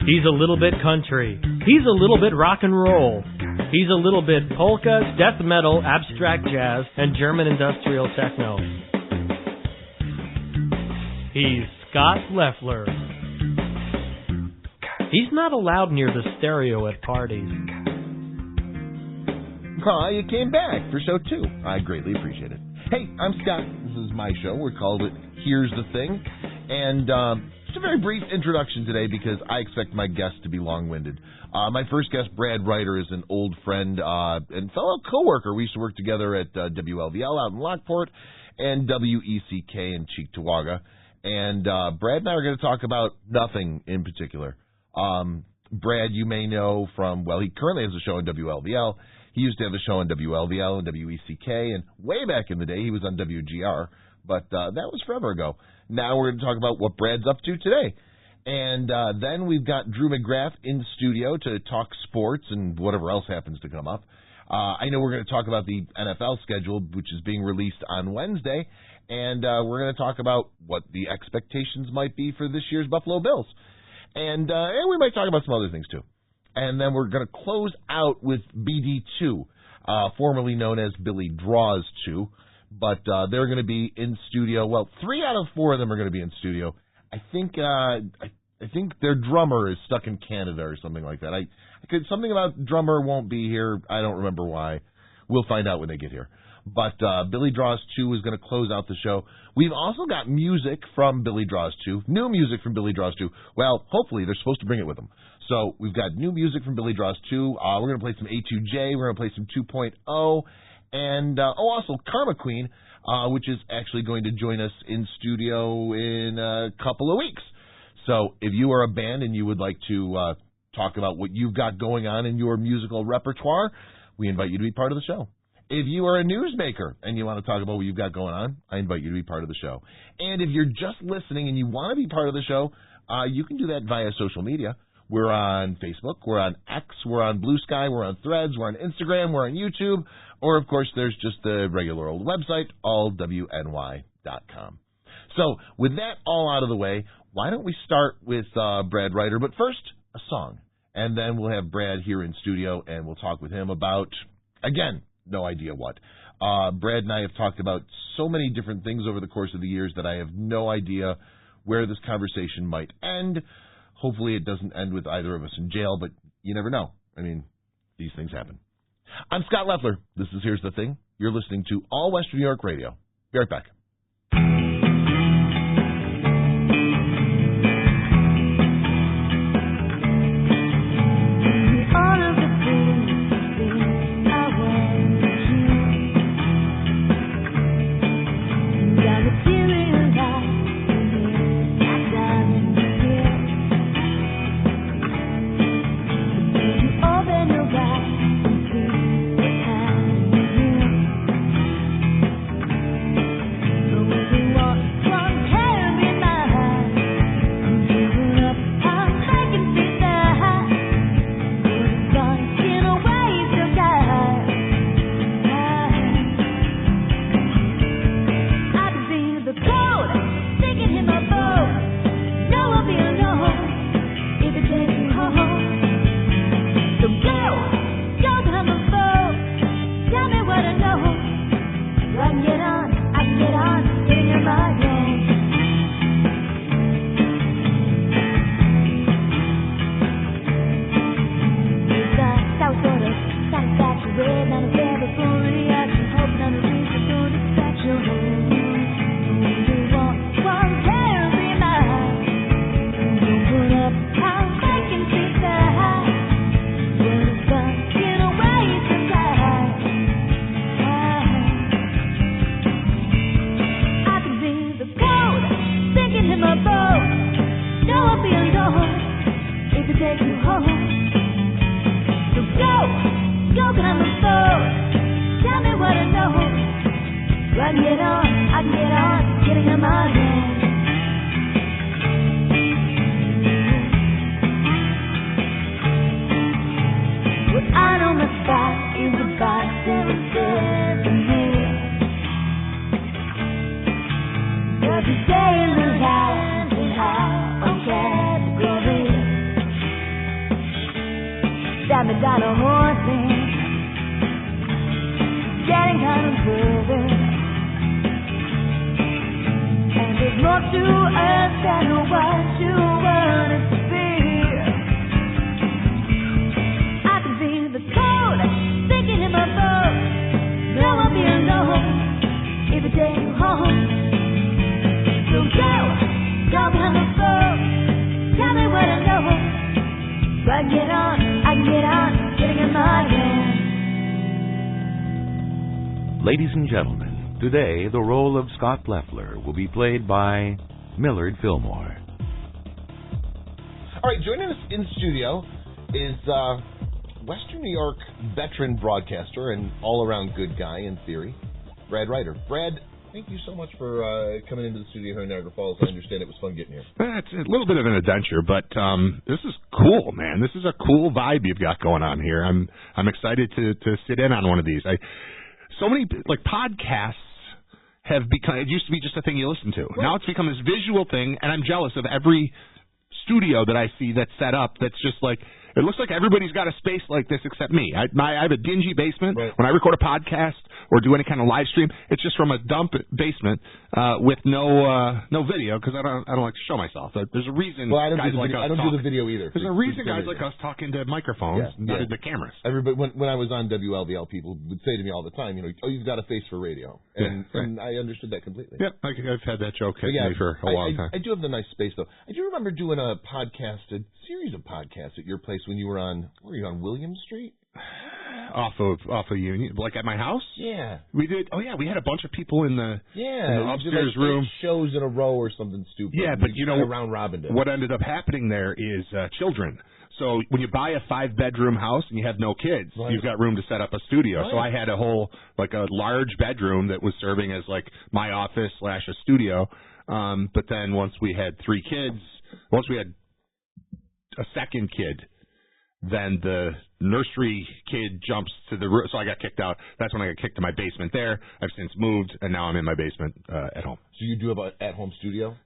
He's a little bit country. He's a little bit rock and roll. He's a little bit polka, death metal, abstract jazz, and German industrial techno. He's Scott Leffler. He's not allowed near the stereo at parties. You came back for show 2. I greatly appreciate it. Hey, I'm Scott. This is my show. We're called it Here's the Thing. And just a very brief introduction today because I expect my guest to be long-winded. My first guest, Brad Riter, is an old friend and fellow co-worker. We used to work together at WLVL out in Lockport and WECK in Cheektowaga. And Brad and I are going to talk about nothing in particular. Brad, you may know from, well, he currently has a show on WLVL. He used to have a show on WLVL and WECK, and way back in the day, he was on WGR, but that was forever ago. Now we're going to talk about what Brad's up to today. And then we've got Andrew McGrath in the studio to talk sports and whatever else happens to come up. I know we're going to talk about the NFL schedule, which is being released on Wednesday, and we're going to talk about what the expectations might be for this year's Buffalo Bills. And we might talk about some other things, too. And then we're going to close out with BD2, formerly known as Billy Draws 2. But they're going to be in studio. Well, 3 out of 4 of them are going to be in studio. I think their drummer is stuck in Canada or something like that. Something about drummer won't be here. I don't remember why. We'll find out when they get here. But Billy Draws 2 is going to close out the show. We've also got music from Billy Draws 2, new music from Billy Draws 2. Well, hopefully they're supposed to bring it with them. So we've got new music from Billy Draws 2. We're going to play some A2J. We're going to play some 2.0. And also Karma Queen, which is actually going to join us in studio in a couple of weeks. So if you are a band and you would like to talk about what you've got going on in your musical repertoire, we invite you to be part of the show. If you are a newsmaker and you want to talk about what you've got going on, I invite you to be part of the show. And if you're just listening and you want to be part of the show, you can do that via social media. We're on Facebook, we're on X, we're on Blue Sky, we're on Threads, we're on Instagram, we're on YouTube, or, of course, there's just the regular old website, allwny.com. So, with that all out of the way, why don't we start with Brad Riter, but first, a song. And then we'll have Brad here in studio, and we'll talk with him about, again, no idea what. Brad and I have talked about so many different things over the course of the years that I have no idea where this conversation might end. Hopefully it doesn't end with either of us in jail, but you never know. I mean, these things happen. I'm Scott Leffler. This is Here's the Thing. You're listening to All Western New York Radio. Be right back. got a whole thing getting kind of further. And there's more to us than what you want it to be. I can feel the cold sinking in my bones. No, I'll be alone if you take me home. So go behind the phone. Tell me what I know. So I get on, getting in my hand. Ladies and gentlemen, today the role of Scott Leffler will be played by Millard Fillmore. All right, joining us in studio is Western New York veteran broadcaster and all-around good guy in theory, Brad Riter. Brad, thank you so much for coming into the studio here in Niagara Falls. I understand it was fun getting here. It's a little bit of an adventure, but this is cool, man. This is a cool vibe you've got going on here. I'm excited to sit in on one of these. So many podcasts have become. It used to be just a thing you listen to. Right. Now it's become this visual thing, and I'm jealous of every studio that I see that's set up. That's just like. It looks like everybody's got a space like this except me. I have a dingy basement. Right. When I record a podcast or do any kind of live stream, it's just from a dump basement with no video because I don't like to show myself. There's a reason guys like us I don't do the video either. There's a reason guys like us talk into microphones, not into cameras. Everybody, when I was on WLVL, people would say to me all the time, you've got a face for radio. And I understood that completely. Yep, I've had that joke hit me for a long time. I do have the nice space, though. I do remember doing a series of podcasts at your place when you were on, where were you, on William Street? Off of Union, like at my house? Yeah. We did. Oh, yeah, we had a bunch of people in the upstairs room. 8 shows in a row or something stupid. Yeah, but round robin did. What ended up happening there is children. So when you buy a 5-bedroom house and you have no kids, you've got room to set up a studio. Right. So I had a whole, a large bedroom that was serving as my office / a studio. But then once we had 3 kids, once we had a second kid, then the nursery kid jumps to the room. So I got kicked out. That's when I got kicked to my basement there. I've since moved, and now I'm in my basement at home. So you do have an at-home studio?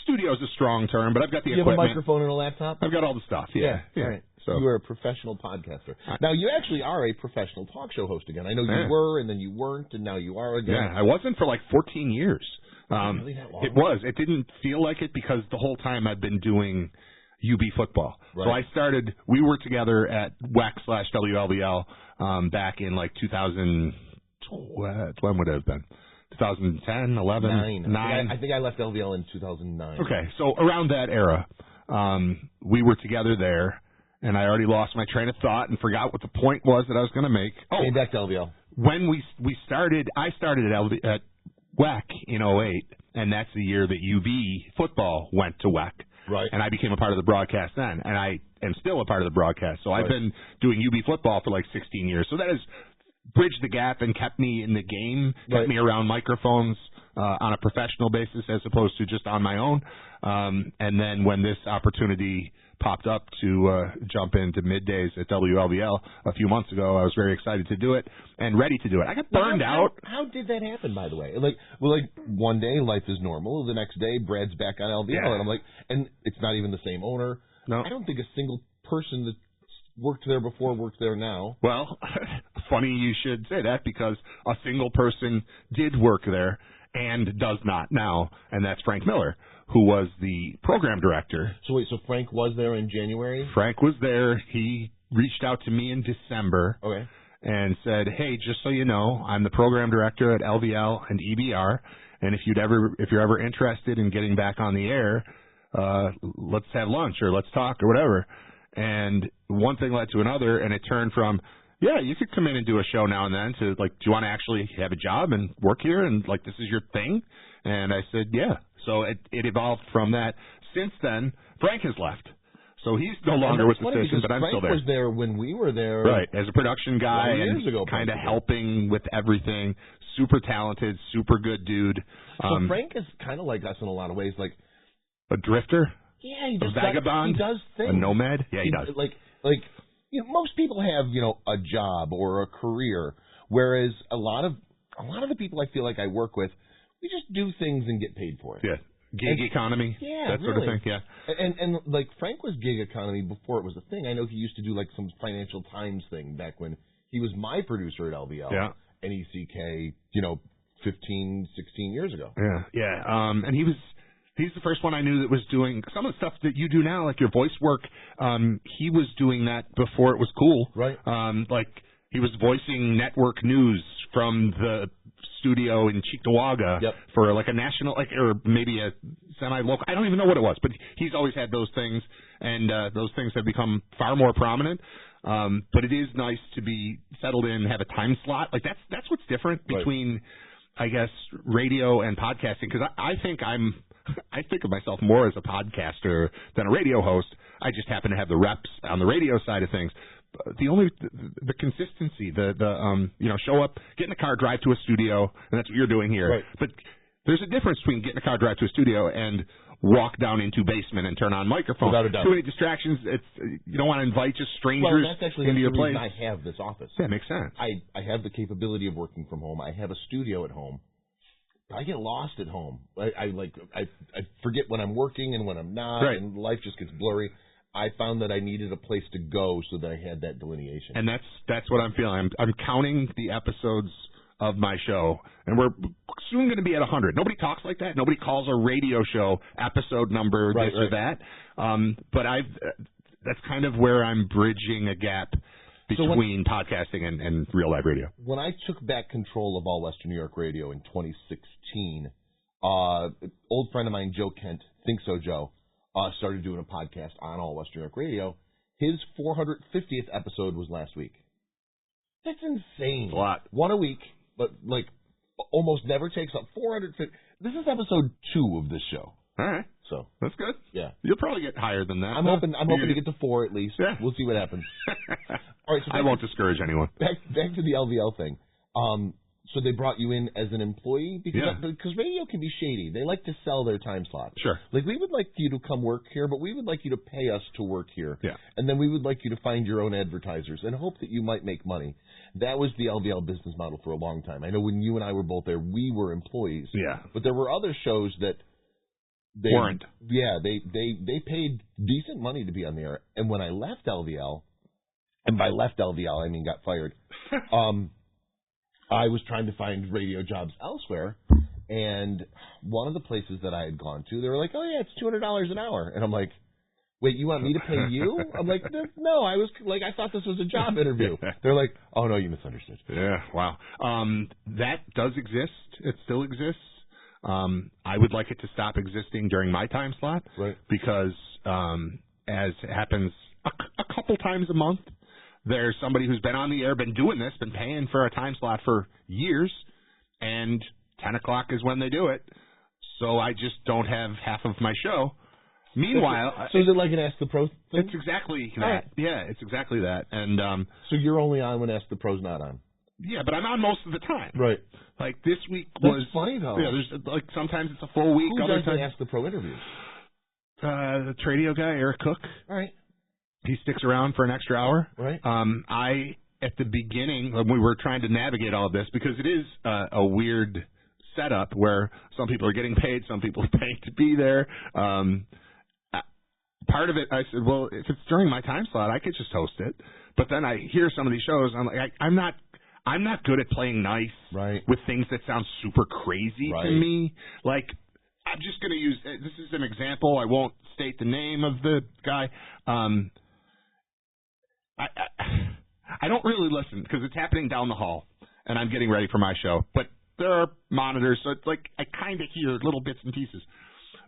Studio is a strong term, but I've got the equipment. You have a microphone and a laptop? I've got all the stuff, yeah. Right. So you are a professional podcaster. Now, you actually are a professional talk show host again. I know you were, and then you weren't, and now you are again. Yeah, I wasn't for 14 years. Really that long? It was. It didn't feel like it because the whole time I've been doing UB football. Right. So we were together at WEC / WLVL back in 2000, when would it have been? 2010, 11? 9. I think I left LVL in 2009. Okay, so around that era, we were together there, and I already lost my train of thought and forgot what the point was that I was going to make. Came back to LVL. When we started, I started at WEC in 2008, and that's the year that UB football went to WEC. Right. And I became a part of the broadcast then, and I am still a part of the broadcast. So I've been doing UB football for 16 years. So that has bridged the gap and kept me in the game, kept me around microphones on a professional basis as opposed to just on my own. And then when this opportunity popped up to jump into middays at WLVL a few months ago, I was very excited to do it and ready to do it. I got burned out. How did that happen, by the way? One day life is normal. The next day, Brad's back on LVL, and I'm and it's not even the same owner. No. I don't think a single person that worked there before works there now. Well, funny you should say that because a single person did work there and does not now, and that's Frank Miller, who was the program director. So wait, so Frank was there in January? Frank was there. He reached out to me in December and said, hey, just so you know, I'm the program director at LVL and EBR, and if you're ever interested in getting back on the air, let's have lunch or let's talk or whatever. And one thing led to another, and it turned from, yeah, you could come in and do a show now and then to, do you want to actually have a job and work here and, this is your thing? And I said, yeah. So it evolved from that. Since then, Frank has left. So he's no longer with the station, but I'm still there. Frank was there when we were there. Right, as a production guy and kind of helping with everything. Super talented, super good dude. So Frank is kind of like us in a lot of ways. A drifter? Yeah, he just a vagabond? He does things. A nomad? Yeah, he does. Most people have, a job or a career, whereas a lot of the people I feel like I work with, we just do things and get paid for it. Yeah. Gig economy, that sort of thing, yeah. And like Frank was gig economy before it was a thing. I know he used to do like some Financial Times thing back when he was my producer at LVL. Yeah. NECK, 15, 16 years ago. Yeah. And he's the first one I knew that was doing some of the stuff that you do now, like your voice work. He was doing that before it was cool. Right. Like he was voicing network news from the studio in Cheektowaga for like a national, or maybe a semi-local. I don't even know what it was, but he's always had those things, and those things have become far more prominent. But it is nice to be settled in, have a time slot. Like that's what's different between, I guess, radio and podcasting. Because I think of myself more as a podcaster than a radio host. I just happen to have the reps on the radio side of things. The consistency, show up, get in a car, drive to a studio, and that's what you're doing here. Right. But there's a difference between getting a car, drive to a studio, and walk down into basement and turn on microphones. Without a doubt. Too many distractions. You don't want to invite just strangers into your place. I have this office. Yeah, makes sense. I have the capability of working from home. I have a studio at home. I get lost at home. I forget when I'm working and when I'm not, and life just gets blurry. I found that I needed a place to go so that I had that delineation. And that's what I'm feeling. I'm counting the episodes of my show, and we're soon going to be at 100. Nobody talks like that. Nobody calls a radio show episode number or that. But that's kind of where I'm bridging a gap between podcasting and real live radio. When I took back control of All Western New York Radio in 2016, old friend of mine, Joe Kent, Think So Joe, started doing a podcast on All Western New York Radio. His 450th episode was last week. That's insane. A lot. One a week, but like almost never takes up 450. This is episode 2 of this show. All right. So that's good. Yeah. You'll probably get higher than that. I'm hoping to get to 4 at least. Yeah. We'll see what happens. All right. So I won't discourage anyone. Back to the LVL thing. So they brought you in as an employee because radio can be shady. They like to sell their time slots. Sure. Like we would like you to come work here, but we would like you to pay us to work here. Yeah. And then we would like you to find your own advertisers and hope that you might make money. That was the LVL business model for a long time. I know when you and I were both there, we were employees. Yeah. But there were other shows that they weren't. Yeah, they paid decent money to be on the air. And when I left LVL, and by left LVL I mean got fired, I was trying to find radio jobs elsewhere, and one of the places that I had gone to, they were like, "Oh yeah, it's $200 an hour," and I'm like, "Wait, you want me to pay you?" I'm like, "No, I thought this was a job interview." They're like, "Oh no, you misunderstood." Yeah, wow. That does exist. It still exists. I would like it to stop existing during my time slot, right? Because as happens a couple times a month, there's somebody who's been on the air, been doing this, been paying for a time slot for years, and 10 o'clock is when they do it. So I just don't have half of my show. Meanwhile... So is it like an Ask the Pro thing? It's exactly that. Right. Yeah, it's exactly that. And so you're only on when Ask the Pro's not on? Yeah, but I'm on most of the time. Right. Like this week That's was... funny, though. Yeah, there's like sometimes it's a full week. Who other does times, the Ask the Pro interviews? The radio guy, Eric Cook. All right. He sticks around for an extra hour. Right. At the beginning, when we were trying to navigate all of this, because it is a weird setup where some people are getting paid, some people are paying to be there. Part of it, I said, well, if it's during my time slot, I could just host it. But then I hear some of these shows, and I'm like, I'm not good at playing nice with things that sound super crazy to me. Like, I'm just going to use, this is an example. I won't state the name of the guy. I don't really listen because it's happening down the hall, and I'm getting ready for my show. But there are monitors, so it's like I kind of hear little bits and pieces.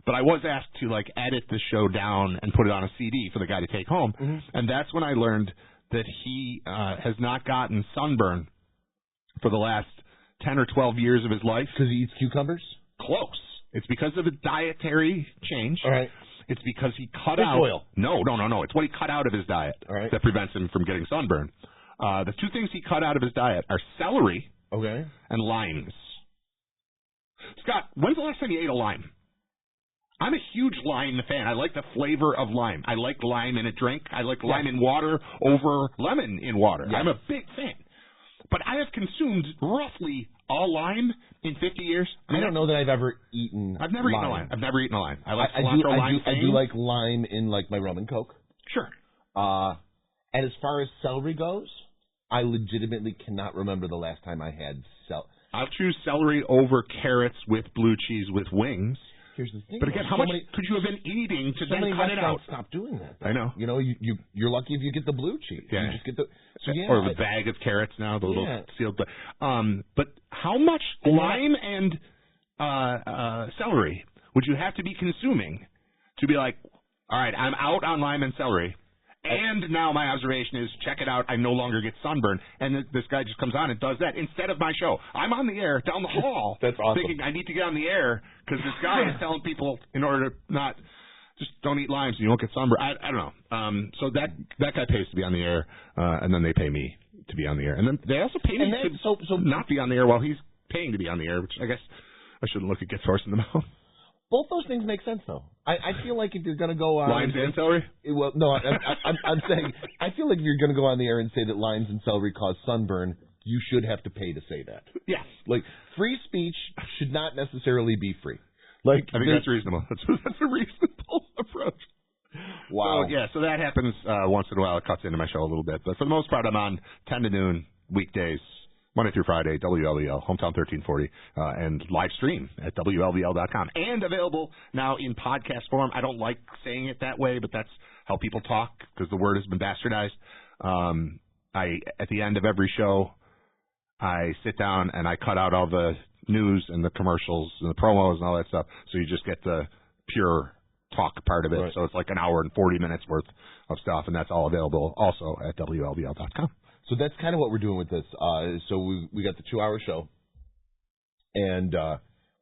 But I was asked to like edit the show down and put it on a CD for the guy to take home, and that's when I learned that he has not gotten sunburn for the last 10 or 12 years of his life. Because he eats cucumbers? Close. It's because of a dietary change. All right. It's because he cut Fish out... oil. No. It's what he cut out of his diet that prevents him from getting sunburn. The two things he cut out of his diet are celery and limes. Scott, when's the last time you ate a lime? I'm a huge lime fan. I like the flavor of lime. I like lime in a drink. I like lime in water over lemon in water. Yes. I'm a big fan. But I have consumed roughly all lime in 50 years? I don't know that I've ever eaten. I've never eaten a lime. I've never eaten a lime. I like cilantro lime. I do like lime in like my rum and Coke. Sure. And as far as celery goes, I legitimately cannot remember the last time I had celery. I'll choose celery over carrots with blue cheese with wings. Here's the thing. But again, how much could you have been eating to then cut it out? Stop doing that. I know. You know, you're lucky if you get the blue cheese. Yeah. You just get the or the bag of carrots now, the little sealed. But how much lime and celery would you have to be consuming to be like, all right, I'm out on lime and celery, and now my observation is, check it out, I no longer get sunburn, and this guy just comes on and does that instead of my show. I'm on the air down the hall. That's awesome. Thinking I need to get on the air because this guy is telling people in order to not just don't eat limes and you won't get sunburn. I don't know. So that guy pays to be on the air, and then they pay me to be on the air, and then they also pay me to not be on the air while he's paying to be on the air, which I guess I shouldn't look at Gift Horse in the mouth. Both those things make sense, though. I feel like if you're going to go on... Limes and celery? Well, no, I'm saying, I feel like if you're going to go on the air and say that limes and celery cause sunburn, you should have to pay to say that. Yes. Like, free speech should not necessarily be free. Like, I think that's reasonable. That's a reasonable approach. Wow. So that happens once in a while. It cuts into my show a little bit. But for the most part, I'm on 10 to noon, weekdays, Monday through Friday, WLVL, Hometown 1340, and live stream at WLVL.com. And available now in podcast form. I don't like saying it that way, but that's how people talk because the word has been bastardized. At the end of every show, I sit down and I cut out all the news and the commercials and the promos and all that stuff, so you just get the pure talk part of it. Right. So it's like an hour and 40 minutes worth of stuff, and that's all available also at WLVL.com. So that's kind of what we're doing with this. So we got the 2-hour show, and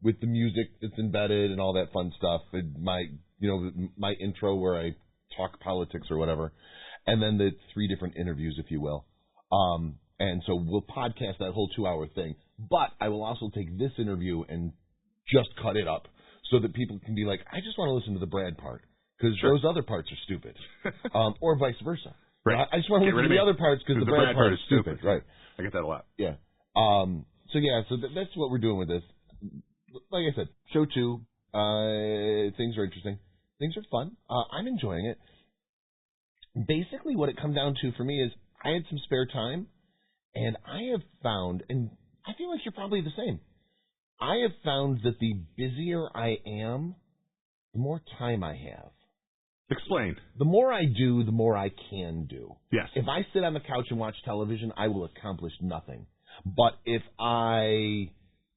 with the music that's embedded and all that fun stuff, and my intro where I talk politics or whatever, and then the 3 different interviews, if you will. And so we'll podcast that whole 2-hour thing. But I will also take this interview and just cut it up so that people can be like, I just want to listen to the Brad part because those other parts are stupid, or vice versa. Right. I just want to listen to the other parts because the Brad part is stupid. Right. I get that a lot. Yeah. So that's what we're doing with this. Like I said, show 2. Things are interesting. Things are fun. I'm enjoying it. Basically, what it comes down to for me is I had some spare time, and I have found, and I feel like you're probably the same, I have found that the busier I am, the more time I have. Explain. The more I do, the more I can do. Yes. If I sit on the couch and watch television, I will accomplish nothing. But if I,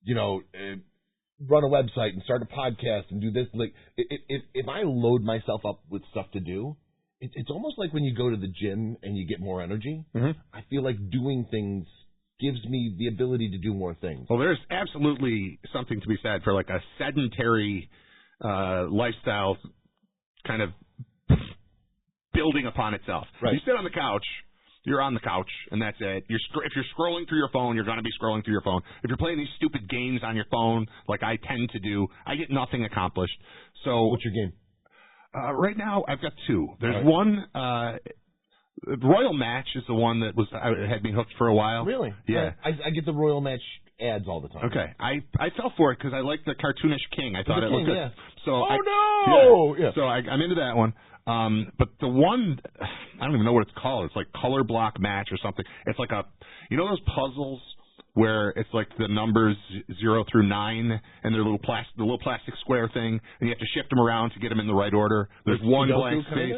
run a website and start a podcast and do this, like, if I load myself up with stuff to do, it's almost like when you go to the gym and you get more energy. Mm-hmm. I feel like doing things gives me the ability to do more things. Well, there's absolutely something to be said for like a sedentary lifestyle kind of building upon itself. Right. You sit on the couch, you're on the couch, and that's it. If you're scrolling through your phone, you're going to be scrolling through your phone. If you're playing these stupid games on your phone, like I tend to do, I get nothing accomplished. So, what's your game? Right now, I've got 2. There's one. Royal Match is the one that had me hooked for a while. Really? Yeah. I get the Royal Match ads all the time. Okay. I fell for it because I liked the cartoonish king. I thought it looked good. Yeah. So So I'm into that one. But the one, I don't even know what it's called. It's like Color Block Match or something. It's like those puzzles where it's like the numbers 0 through 9 and they're the little plastic square thing, and you have to shift them around to get them in the right order. There's one blank space.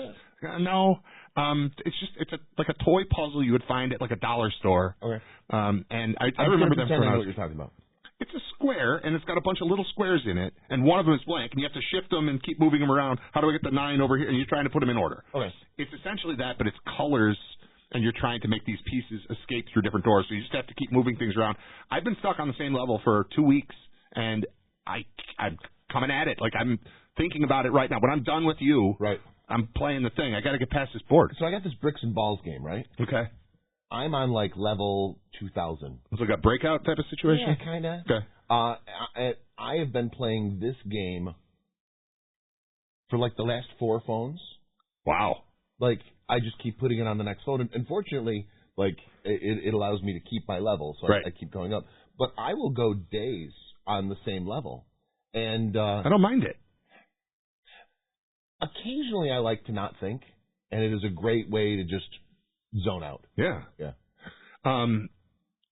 No. It's like a toy puzzle you would find at like a dollar store. Okay. And I remember them from what you're talking about. It's a square, and it's got a bunch of little squares in it, and one of them is blank, and you have to shift them and keep moving them around. How do I get the 9 over here? And you're trying to put them in order. Okay. It's essentially that, but it's colors, and you're trying to make these pieces escape through different doors, so you just have to keep moving things around. I've been stuck on the same level for 2 weeks, and I'm coming at it. Like, I'm thinking about it right now. When I'm done with you, right, I'm playing the thing. I got to get past this board. So I got this bricks and balls game, right? Okay. I'm on like level 2000. It's like a breakout type of situation? Yeah, kind of. Okay. I have been playing this game for like the last 4 phones. Wow. Like, I just keep putting it on the next phone. And fortunately, like, it allows me to keep my level, so right. I keep going up. but I will go days on the same level. And I don't mind it. Occasionally I like to not think, and it is a great way to just zone out. Yeah. Yeah.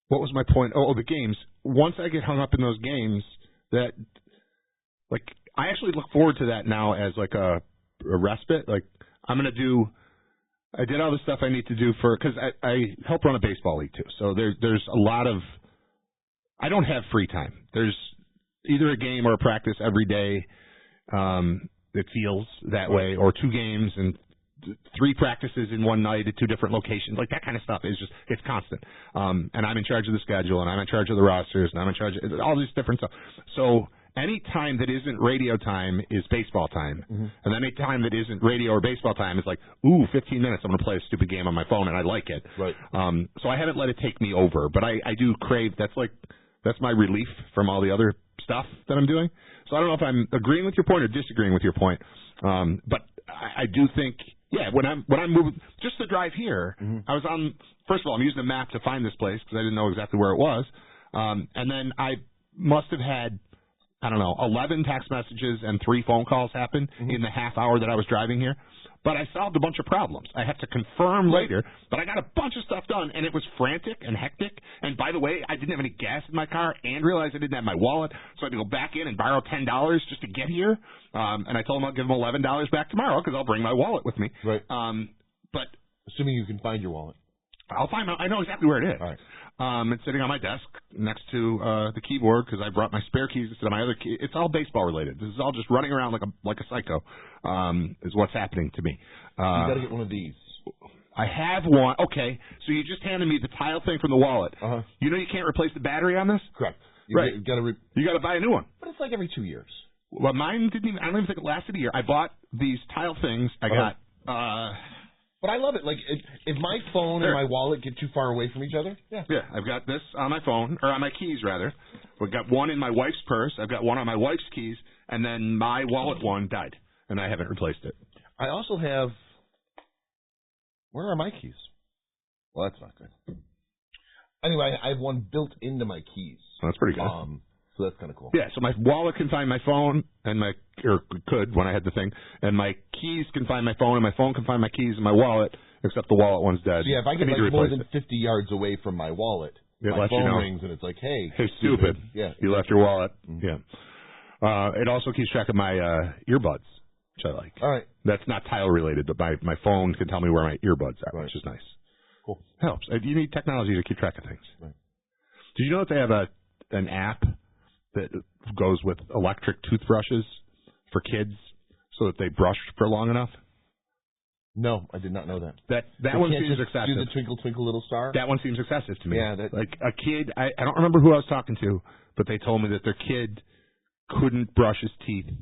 What was my point? Oh, the games. Once I get hung up in those games, I actually look forward to that now as like a respite. Like, I did all the stuff I need to do because I help run a baseball league too. So there's a lot of, I don't have free time. There's either a game or a practice every day. It feels that way, or 2 games and 3 practices in one night at 2 different locations. Like, that kind of stuff is just, it's constant. And I'm in charge of the schedule, and I'm in charge of the rosters, and I'm in charge of all this different stuff. So any time that isn't radio time is baseball time. Mm-hmm. And any time that isn't radio or baseball time is like, 15 minutes, I'm going to play a stupid game on my phone, and I like it. Right. So I haven't let it take me over, but I do crave, that's my relief from all the other stuff that I'm doing. So I don't know if I'm agreeing with your point or disagreeing with your point. But I do think, when I'm moving, just the drive here, I was first of all, I'm using a map to find this place because I didn't know exactly where it was. And then I must have had, 11 text messages and 3 phone calls happen in the half hour that I was driving here. But I solved a bunch of problems. I have to confirm later, but I got a bunch of stuff done, and it was frantic and hectic. And by the way, I didn't have any gas in my car and realized I didn't have my wallet, so I had to go back in and borrow $10 just to get here. And I told him I'll give him $11 back tomorrow because I'll bring my wallet with me. Right. But assuming you can find your wallet. I'll find out. I know exactly where it is. All right. It's sitting on my desk next to the keyboard because I brought my spare keys instead of my other key. It's all baseball related. This is all just running around like a psycho. Is what's happening to me. You got to get one of these. I have one. Okay, so you just handed me the tile thing from the wallet. Uh-huh. You know you can't replace the battery on this? Correct. You got to buy a new one. But it's like every 2 years. Well, mine didn't even. I don't even think it lasted a year. I bought these tile things. I got. But I love it. Like, if my phone and my wallet get too far away from each other, yeah, I've got this on my phone, or on my keys, rather. We've got one in my wife's purse. I've got one on my wife's keys, and then my wallet one died, and I haven't replaced it. I also have... Where are my keys? Well, that's not good. Anyway, I have one built into my keys. Oh, that's pretty good. So that's kind of cool. Yeah, so my wallet can find my phone, or could when I had the thing, and my keys can find my phone, and my phone can find my keys and my wallet, except the wallet one's dead. So yeah, if I get like more than 50 yards away from my wallet, my phone rings and it's like, hey, stupid. Yeah, you left your wallet. Mm-hmm. Yeah. It also keeps track of my earbuds, which I like. All right. That's not tile related, but my phone can tell me where my earbuds are, which is nice. Cool. Helps. You need technology to keep track of things. Right. Did you know that they have an app that goes with electric toothbrushes for kids so that they brush for long enough? No, I did not know that. That one seems excessive. Do the twinkle, twinkle, little star? That one seems excessive to me. Yeah. Like a kid, I don't remember who I was talking to, but they told me that their kid couldn't brush his teeth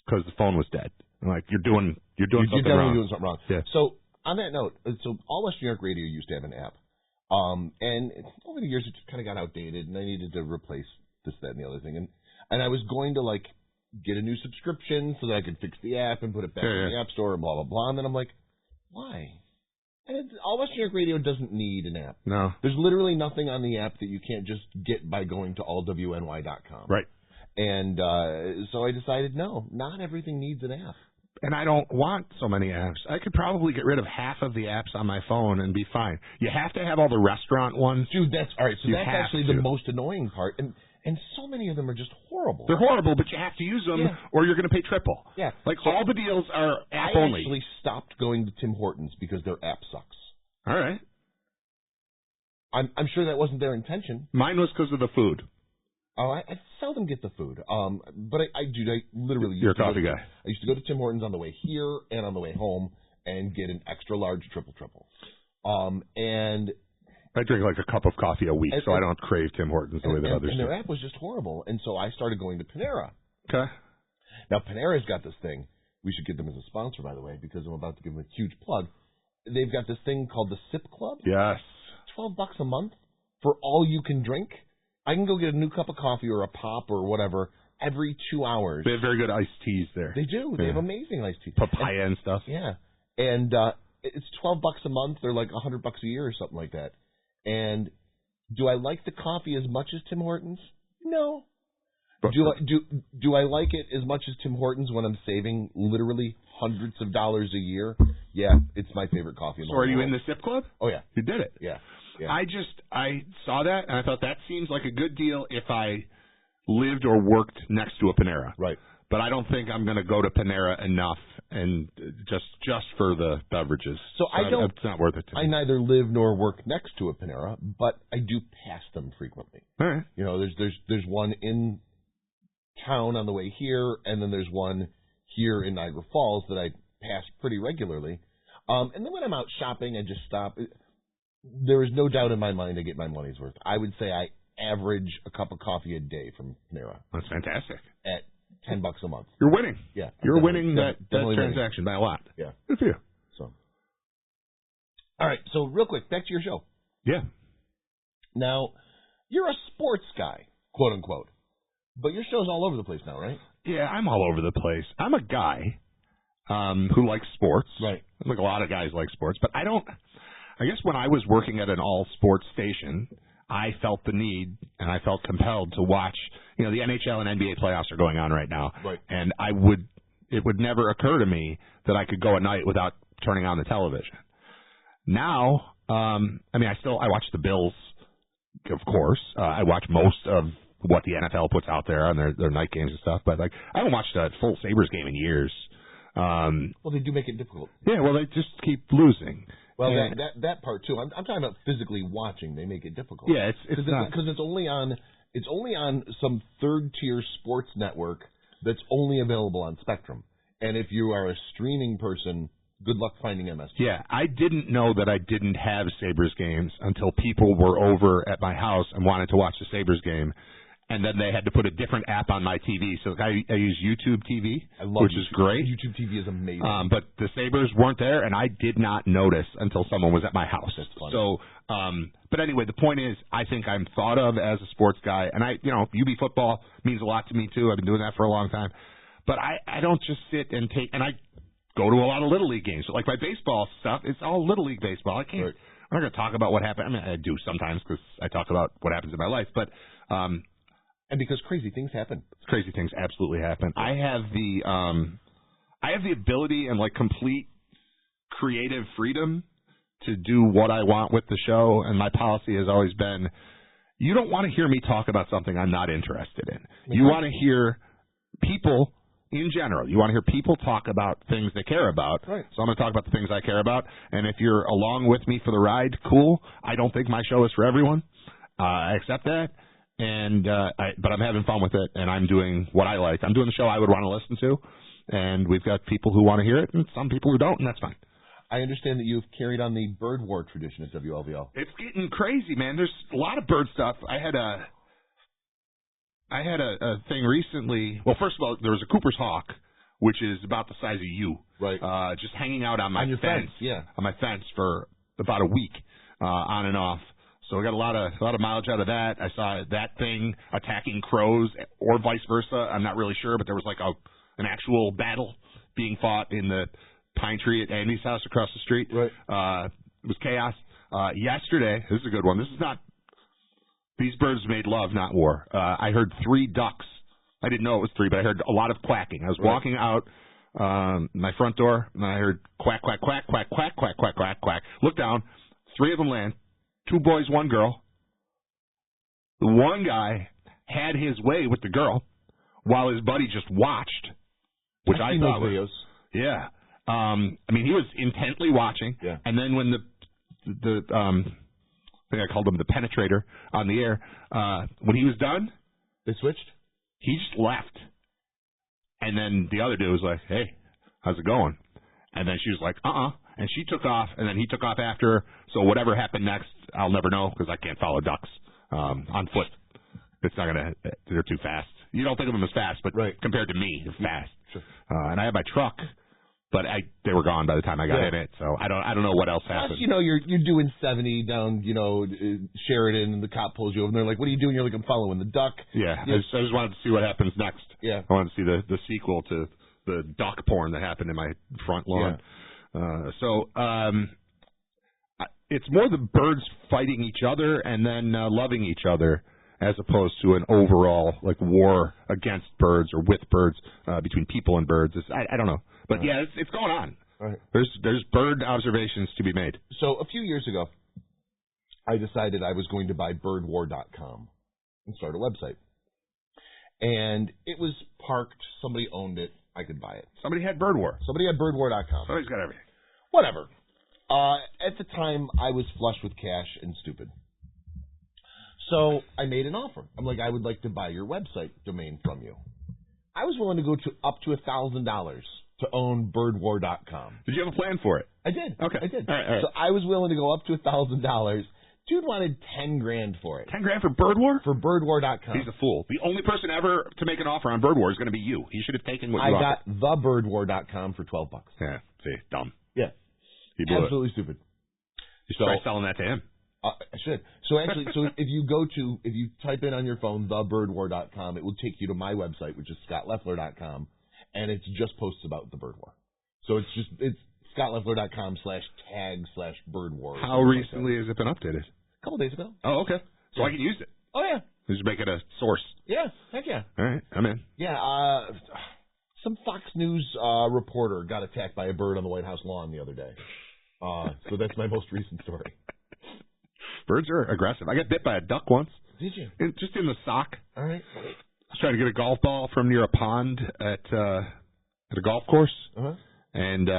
because the phone was dead. I'm like, you're doing something wrong. You're definitely doing something wrong. Yeah. So, on that note, All Western New York Radio used to have an app. And over the years, it just kind of got outdated, and I needed to replace this, that, and the other thing. And I was going to, get a new subscription so that I could fix the app and put it back in the App Store and blah, blah, blah. And then I'm like, why? And All Western New York Radio doesn't need an app. No. There's literally nothing on the app that you can't just get by going to allwny.com. Right. And so I decided, no, not everything needs an app. And I don't want so many apps. I could probably get rid of half of the apps on my phone and be fine. You have to have all the restaurant ones. Dude, that's all right. So that's actually the most annoying part. And so many of them are just horrible. They're horrible, but you have to use them or you're going to pay triple. Yeah. All the deals are app only. I actually stopped going to Tim Hortons because their app sucks. All right. I'm sure that wasn't their intention. Mine was because of the food. Oh, I seldom get the food. But I literally You're a coffee guy. I used to go to Tim Hortons on the way here and on the way home and get an extra large triple. And I drink like a cup of coffee a week, so I don't crave Tim Hortons the way that others do. And their app was just horrible, and so I started going to Panera. Okay. Now, Panera's got this thing. We should get them as a sponsor, by the way, because I'm about to give them a huge plug. They've got this thing called the Sip Club. Yes. $12 a month for all you can drink. I can go get a new cup of coffee or a pop or whatever every 2 hours. They have very good iced teas there. They do. They have amazing iced teas. Papaya and stuff. Yeah. And it's $12 a month. They're like $100 a year or something like that. And Do I like the coffee as much as Tim Hortons? No. Do I like it as much as Tim Hortons when I'm saving literally hundreds of dollars a year? Yeah, it's my favorite coffee in the world. So are you in the SIP club? Oh, yeah. You did it. Yeah. I saw that, and I thought that seems like a good deal if I lived or worked next to a Panera. Right. But I don't think I'm going to go to Panera enough, and just for the beverages. So it's not worth it to me. I neither live nor work next to a Panera, but I do pass them frequently. All right. You know, there's one in town on the way here, and then there's one here in Niagara Falls that I pass pretty regularly. And then when I'm out shopping, I just stop. There is no doubt in my mind I get my money's worth. I would say I average a cup of coffee a day from Panera. That's fantastic. At $10 a month. You're winning. Yeah. You're winning that transaction by a lot. Yeah. Good for you. So. All right, so real quick, back to your show. Yeah. Now, you're a sports guy, quote unquote. But your show's all over the place now, right? Yeah, I'm all over the place. I'm a guy who likes sports. Right. Like a lot of guys like sports, but I guess when I was working at an all-sports station, I felt the need and I felt compelled to watch, the NHL and NBA playoffs are going on right now. Right. And it would never occur to me that I could go a night without turning on the television. Now, I watch the Bills, of course. I watch most of what the NFL puts out there on their night games and stuff, but I haven't watched a full Sabres game in years. Well, they do make it difficult. Yeah, well, they just keep losing. Well, that part too. I'm talking about physically watching. They make it difficult. Yeah, it's not because it's only on some third-tier sports network that's only available on Spectrum. And if you are a streaming person, good luck finding MSG. Yeah, I didn't know that I didn't have Sabres games until people were over at my house and wanted to watch the Sabres game. And then they had to put a different app on my TV. So I use YouTube TV, which is great. YouTube TV is amazing. But the Sabres weren't there, and I did not notice until someone was at my house. That's funny. So, but anyway, the point is, I think I'm thought of as a sports guy. And UB football means a lot to me, too. I've been doing that for a long time. But I don't just sit and and I go to a lot of Little League games. So like my baseball stuff, it's all Little League baseball. I can't, right. I'm not going to talk about what happened. I mean, I do sometimes because I talk about what happens in my life. But, and because crazy things happen. Crazy things absolutely happen. I have the ability and complete creative freedom to do what I want with the show, and my policy has always been, you don't want to hear me talk about something I'm not interested in. You want to hear people in general. You want to hear people talk about things they care about. Right. So I'm going to talk about the things I care about, and if you're along with me for the ride, cool. I don't think my show is for everyone. I accept that. But I'm having fun with it, and I'm doing what I like. I'm doing the show I would want to listen to, and we've got people who want to hear it, and some people who don't, and that's fine. I understand that you've carried on the bird war tradition at WLVL. It's getting crazy, man. There's a lot of bird stuff. I had a thing recently. Well, first of all, there was a Cooper's hawk, which is about the size of you, right? Just hanging out on my fence, yeah, on my fence for about a week, on and off. So we got a lot of mileage out of that. I saw that thing attacking crows or vice versa. I'm not really sure, but there was an actual battle being fought in the pine tree at Andy's house across the street. Right. It was chaos. Yesterday, this is a good one. These birds made love, not war. I heard 3 ducks. I didn't know it was 3, but I heard a lot of quacking. I was walking out my front door, and I heard quack, quack, quack, quack, quack, quack, quack, quack, quack. Look down. 3 of them land. 2 boys, 1 girl. The one guy had his way with the girl while his buddy just watched, which I thought was videos. Yeah. He was intently watching. Yeah. And then when the I think I called him the penetrator on the air, when he was done, they switched. He just left. And then the other dude was like, "Hey, how's it going?" And then she was like, and she took off, and then he took off after her. So whatever happened next, I'll never know because I can't follow ducks on foot. It's not they're too fast. You don't think of them as fast, but compared to me, they're fast. Sure. And I had my truck, but they were gone by the time I got in it. So I don't know what else happened. Plus, you're doing 70 down, Sheridan, and the cop pulls you over, and they're like, "What are you doing?" You're like, "I'm following the duck." Yeah, I just wanted to see what happens next. Yeah. I wanted to see the sequel to the duck porn that happened in my front lawn. Yeah. it's more the birds fighting each other and then loving each other, as opposed to an overall like war against birds or with birds between people and birds. I don't know, but yeah, it's going on. Right. There's bird observations to be made. So a few years ago, I decided I was going to buy birdwar.com and start a website. And it was parked. Somebody owned it. I could buy it. Somebody had bird war. Somebody had birdwar.com. Somebody's got everything. Whatever. At the time, I was flush with cash and stupid. So I made an offer. I'm like, I would like to buy your website domain from you. I was willing to go to up to $1,000 to own birdwar.com. Did you have a plan for it? I did. Okay. I did. All right. So I was willing to go up to $1,000. Dude wanted $10,000 for it. $10,000 for bird war? For birdwar.com. He's a fool. The only person ever to make an offer on bird war is going to be you. He should have taken what you offered. I got thebirdwar.com for $12. Yeah. See, dumb. Yeah. He blew Absolutely stupid. You should try selling that to him. I should. So actually, if you type in on your phone thebirdwar.com, it will take you to my website, which is scottleffler.com, and it's just posts about the bird war. So it's scottleffler.com/tag/birdwar. How recently has it been updated? A couple days ago. Oh, okay. So I can use it. Oh yeah. Just make it a source. Yeah. Heck yeah. All right, I'm in. Yeah. Some Fox News reporter got attacked by a bird on the White House lawn the other day. So that's my most recent story. Birds are aggressive. I got bit by a duck once. Did you? Just in the sock. All right. I was trying to get a golf ball from near a pond at a golf course, and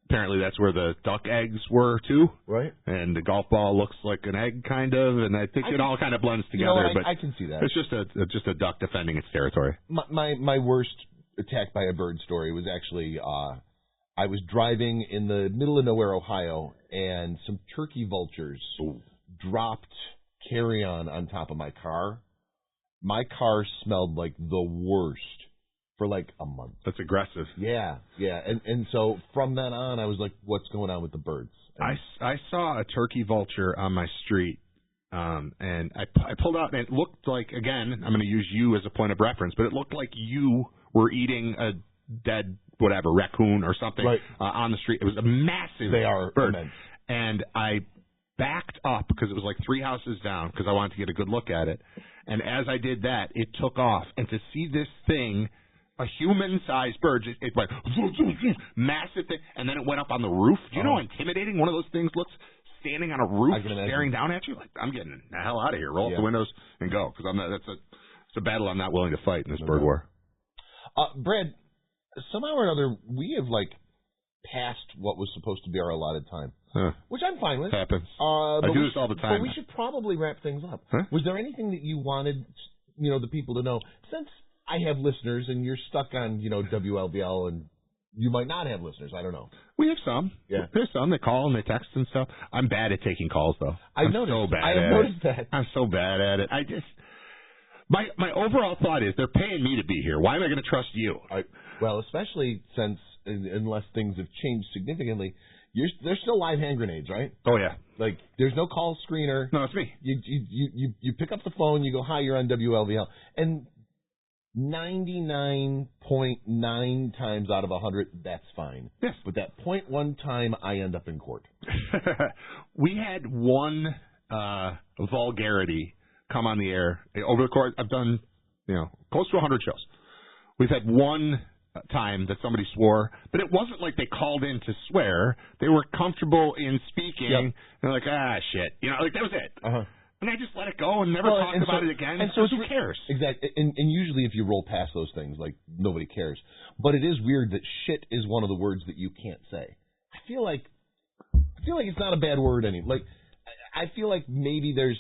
apparently that's where the duck eggs were too. Right. And the golf ball looks like an egg, kind of, and I think it all kind of blends together. But I can see that. It's just a duck defending its territory. My worst attack by a bird story was actually I was driving in the middle of nowhere, Ohio, and some turkey vultures dropped carrion on top of my car. My car smelled like the worst for like a month. That's aggressive. Yeah. And so from then on, I was like, what's going on with the birds? And I saw a turkey vulture on my street, and I pulled out, and it looked like, again, I'm going to use you as a point of reference, but it looked like you were eating a dead, whatever, raccoon or something on the street. It was a massive bird. Immense. And I backed up because it was like 3 houses down because I wanted to get a good look at it. And as I did that, it took off. And to see this thing, a human-sized bird, it went massive thing, and then it went up on the roof. Do you know how intimidating one of those things looks? Standing on a roof, staring down at you, like, I'm getting the hell out of here. Roll up the windows and go, because it's a battle I'm not willing to fight in this bird war. Brad, somehow or another, we have passed what was supposed to be our allotted time, which I'm fine with. Happens. I do this all the time. But we should probably wrap things up. Was there anything that you wanted, the people to know? Since I have listeners and you're stuck on, WLVL, and you might not have listeners. I don't know. We have some. Yeah. There's some that call and they text and stuff. I'm bad at taking calls, though. I've noticed that. I'm so bad at it. My overall thought is they're paying me to be here. Why am I going to trust you? Well, especially since, unless things have changed significantly, there's still live hand grenades, right? Oh, yeah. Like, there's no call screener. No, it's me. You pick up the phone, you go, hi, you're on WLVL. And 99.9 times out of 100, that's fine. Yes. But that 0.1 time, I end up in court. We had one vulgarity come on the air over the course. I've done, close to 100 shows. We've had one time that somebody swore, but it wasn't like they called in to swear. They were comfortable in speaking. Yep. They're like, shit. That was it. And I just let it go and never talked about it again. And so who cares? Exactly. And usually if you roll past those things, nobody cares. But it is weird that shit is one of the words that you can't say. I feel like it's not a bad word anymore. I feel like maybe there's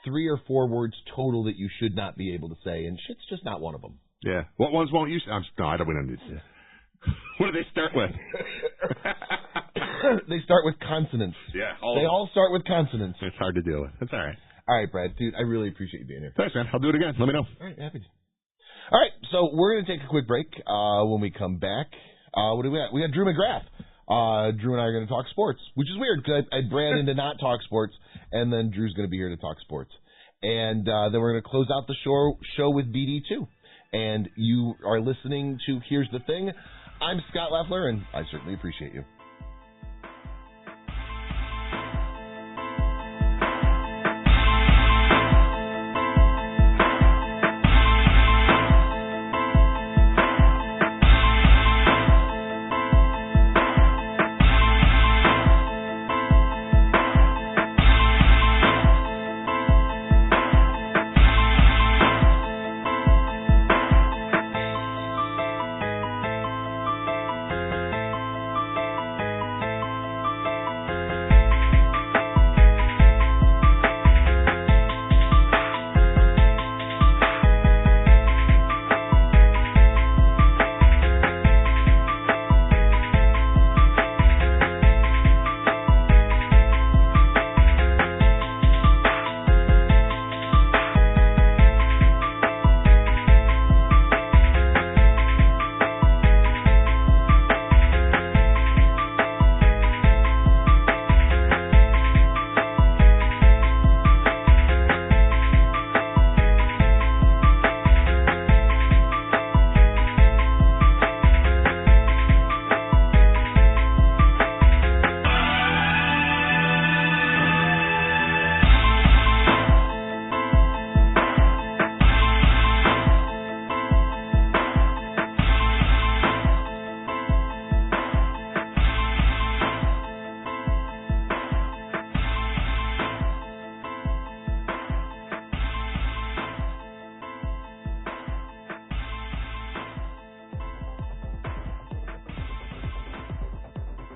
3 or 4 words total that you should not be able to say, and shit's just not one of them. Yeah. What ones won't you say? No, I don't need to. What do they start with? They start with consonants. Yeah. They all start with consonants. It's hard to deal with. That's all right. All right, Brad. Dude, I really appreciate you being here. Thanks, man. I'll do it again. Let me know. All right. Happy to. All right. So we're going to take a quick break. When we come back, what do we got? We got Drew McGrath. Drew and I are going to talk sports, which is weird because I Brad into not talk sports, and then Drew's going to be here to talk sports. And then we're going to close out the show with BD2. And you are listening to Here's the Thing. I'm Scott Leffler, and I certainly appreciate you.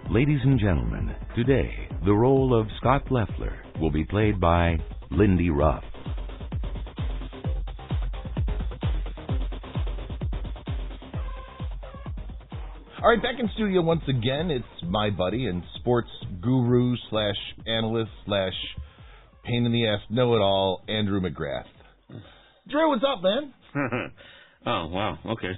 Ladies and gentlemen, today, the role of Scott Leffler will be played by Lindy Ruff. All right, back in studio once again. It's my buddy and sports guru / analyst / pain in the ass know-it-all, Andrew McGrath. Drew, what's up, man? Oh, wow. Okay.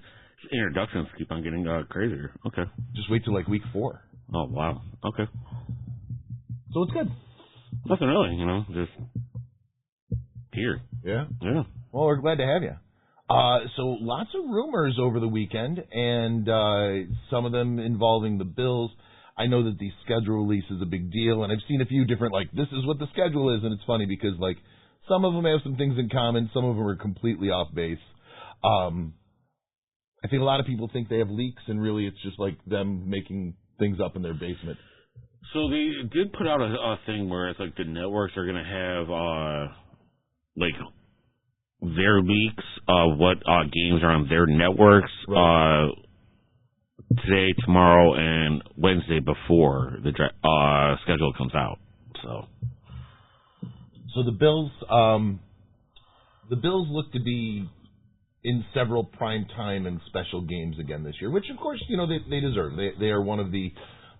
Introductions keep on getting crazier. Okay. Just wait till like week 4. Oh, wow. Okay. So it's good. Nothing really, just here. Yeah? Yeah. Well, we're glad to have you. So lots of rumors over the weekend, and some of them involving the Bills. I know that the schedule release is a big deal, and I've seen a few different, this is what the schedule is, and it's funny because, some of them have some things in common, some of them are completely off base. I think a lot of people think they have leaks, and really it's just, them making things up in their basement. So they did put out a thing where it's the networks are going to have, their leaks of what games are on their networks today, tomorrow, and Wednesday before the schedule comes out. So the Bills look to be in several prime time and special games again this year, which of course they deserve. They are one of the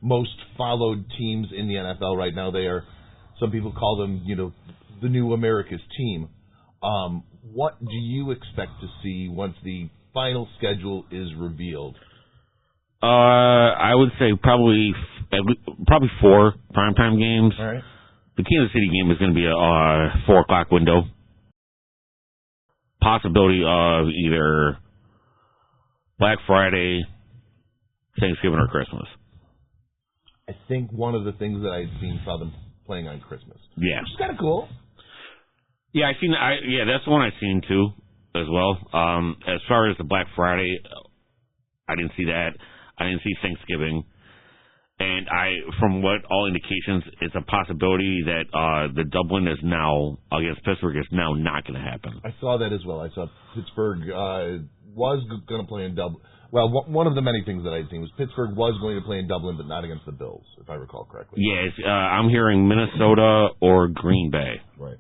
most followed teams in the NFL right now. They are, some people call them the new America's team. What do you expect to see once the final schedule is revealed? I would say probably 4 primetime games. All right. The Kansas City game is going to be a 4 o'clock window. Possibility of either Black Friday, Thanksgiving, or Christmas. I think one of the things that I've seen saw them playing on Christmas. Yeah. Which is kind of cool. Yeah, that's the one I've seen too, as well. As far as the Black Friday, I didn't see that. I didn't see Thanksgiving, and from what all indications, it's a possibility that the Dublin is now against Pittsburgh is now not going to happen. I saw that as well. I saw Pittsburgh was going to play in Dublin. Well, one of the many things that I'd seen was Pittsburgh was going to play in Dublin, but not against the Bills, if I recall correctly. Yeah, I'm hearing Minnesota or Green Bay. Right.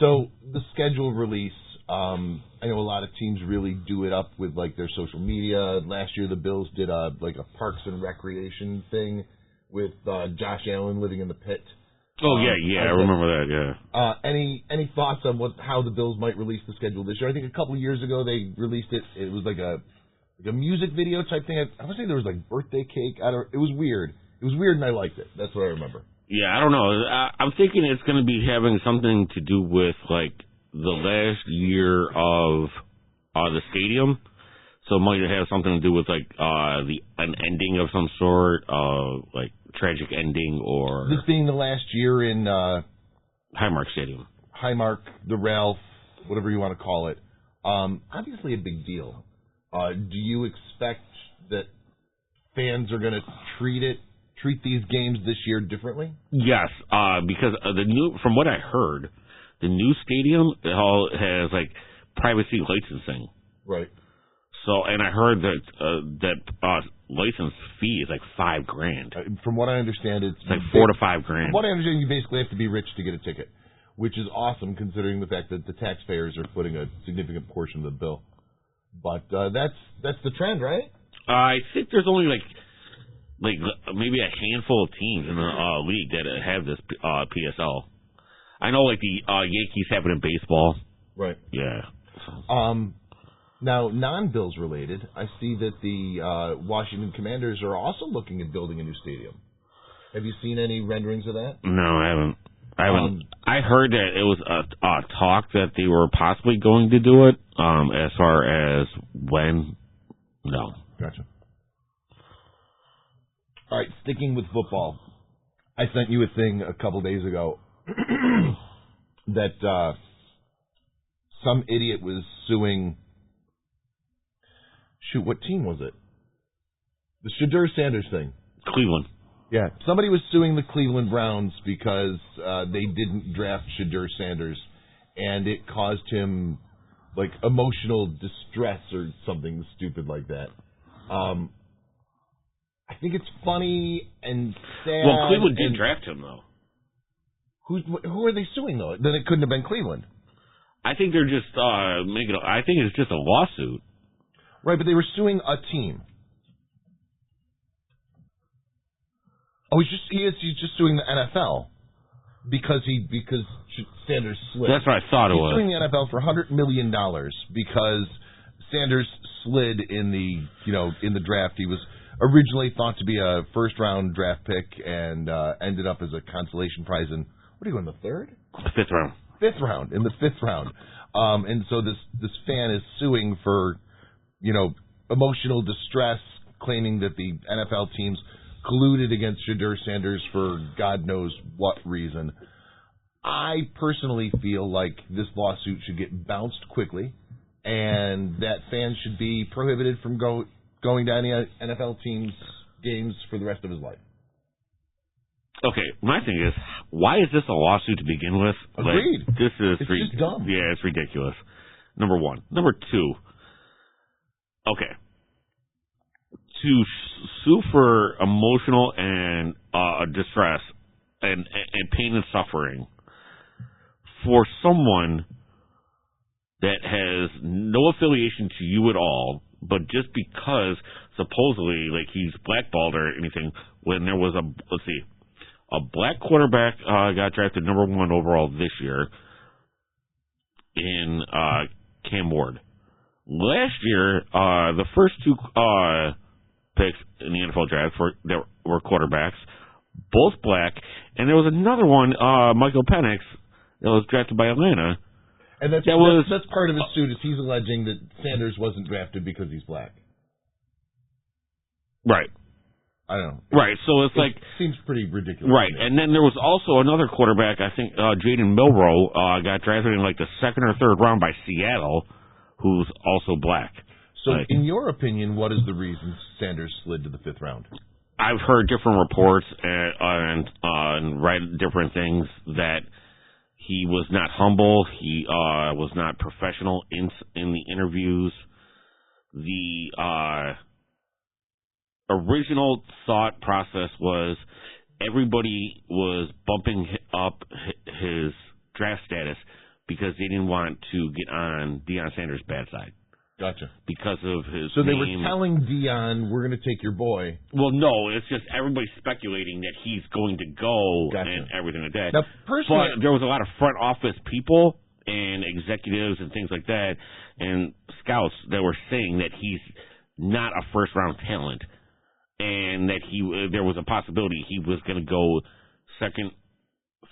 So the schedule release, I know a lot of teams really do it up with their social media. Last year the Bills did a Parks and Recreation thing with Josh Allen living in the pit. Oh yeah, I remember that. Yeah. Any thoughts on how the Bills might release the schedule this year? I think a couple of years ago they released it. It was like a music video type thing. I would say there was birthday cake. It was weird. It was weird, and I liked it. That's what I remember. Yeah, I don't know. I'm thinking it's going to be having something to do with the last year of the stadium. So it might have something to do with an ending of some sort, tragic ending, or this being the last year in Highmark Stadium, the Ralph, whatever you want to call it. Obviously a big deal. Do you expect that fans are going to treat these games this year differently? Yes, because from what I heard, the new stadium has privacy licensing. Right. So, and I heard that license fee is $5,000. From what I understand, it's $4,000 to $5,000. From what I understand, you basically have to be rich to get a ticket, which is awesome considering the fact that the taxpayers are footing a significant portion of the bill. But that's the trend, right? I think there's only maybe a handful of teams in the league that have this PSL. I know the Yankees have it in baseball. Right. Yeah. Now, non-Bills related, I see that the Washington Commanders are also looking at building a new stadium. Have you seen any renderings of that? No, I haven't. I heard that it was a talk that they were possibly going to do it. As far as when, no. Gotcha. All right, sticking with football, I sent you a thing a couple days ago that some idiot was suing. Shoot, what team was it? The Shadur Sanders thing. Cleveland. Yeah, somebody was suing the Cleveland Browns because they didn't draft Shadur Sanders, and it caused him emotional distress or something stupid like that. I think it's funny and sad. Well, Cleveland did draft him, though. Who are they suing, though? Then it couldn't have been Cleveland. I think they're just making. I think it's just a lawsuit. Right, but they were suing a team. Oh, he's just suing the NFL because Sanders slid. That's what I thought it was. He's suing the NFL for $100 million because Sanders slid in the draft. He was originally thought to be a first-round draft pick and ended up as a consolation prize in, what are you in, the third? Fifth round. In the fifth round. And so this fan is suing for, emotional distress, claiming that the NFL teams colluded against Shadur Sanders for God knows what reason. I personally feel like this lawsuit should get bounced quickly, and that fan should be prohibited from going to any NFL team's games for the rest of his life. Okay, my thing is, why is this a lawsuit to begin with? Agreed. It's just dumb. Yeah, it's ridiculous. Number one. Number two, okay, to sue for emotional and distress and pain and suffering for someone that has no affiliation to you at all, but just because supposedly he's blackballed or anything, when there was a black quarterback got drafted number 1 overall this year in Cam Ward. Last year, the first 2 picks in the NFL draft that were quarterbacks, both black, and there was another one, Michael Penix, that was drafted by Atlanta. And that's part of the suit, is he's alleging that Sanders wasn't drafted because he's black. Right. I don't know. Right, so it seems pretty ridiculous. Right, and then there was also another quarterback, I think Jaden Milroe, got drafted in the 2nd or 3rd round by Seattle, who's also black. So in your opinion, what is the reason Sanders slid to the 5th round? I've heard different reports and read different things, that he was not humble, he was not professional in the interviews. The original thought process was everybody was bumping up his draft status because they didn't want to get on Deion Sanders' bad side. Gotcha. Because of his So name. They were telling Deion, we're going to take your boy. Well, no, it's just everybody's speculating that he's going to go and everything like that. Now, personally, but there was a lot of front office people and executives and things like that and scouts that were saying that he's not a first-round talent, and that there was a possibility he was going to go 2nd,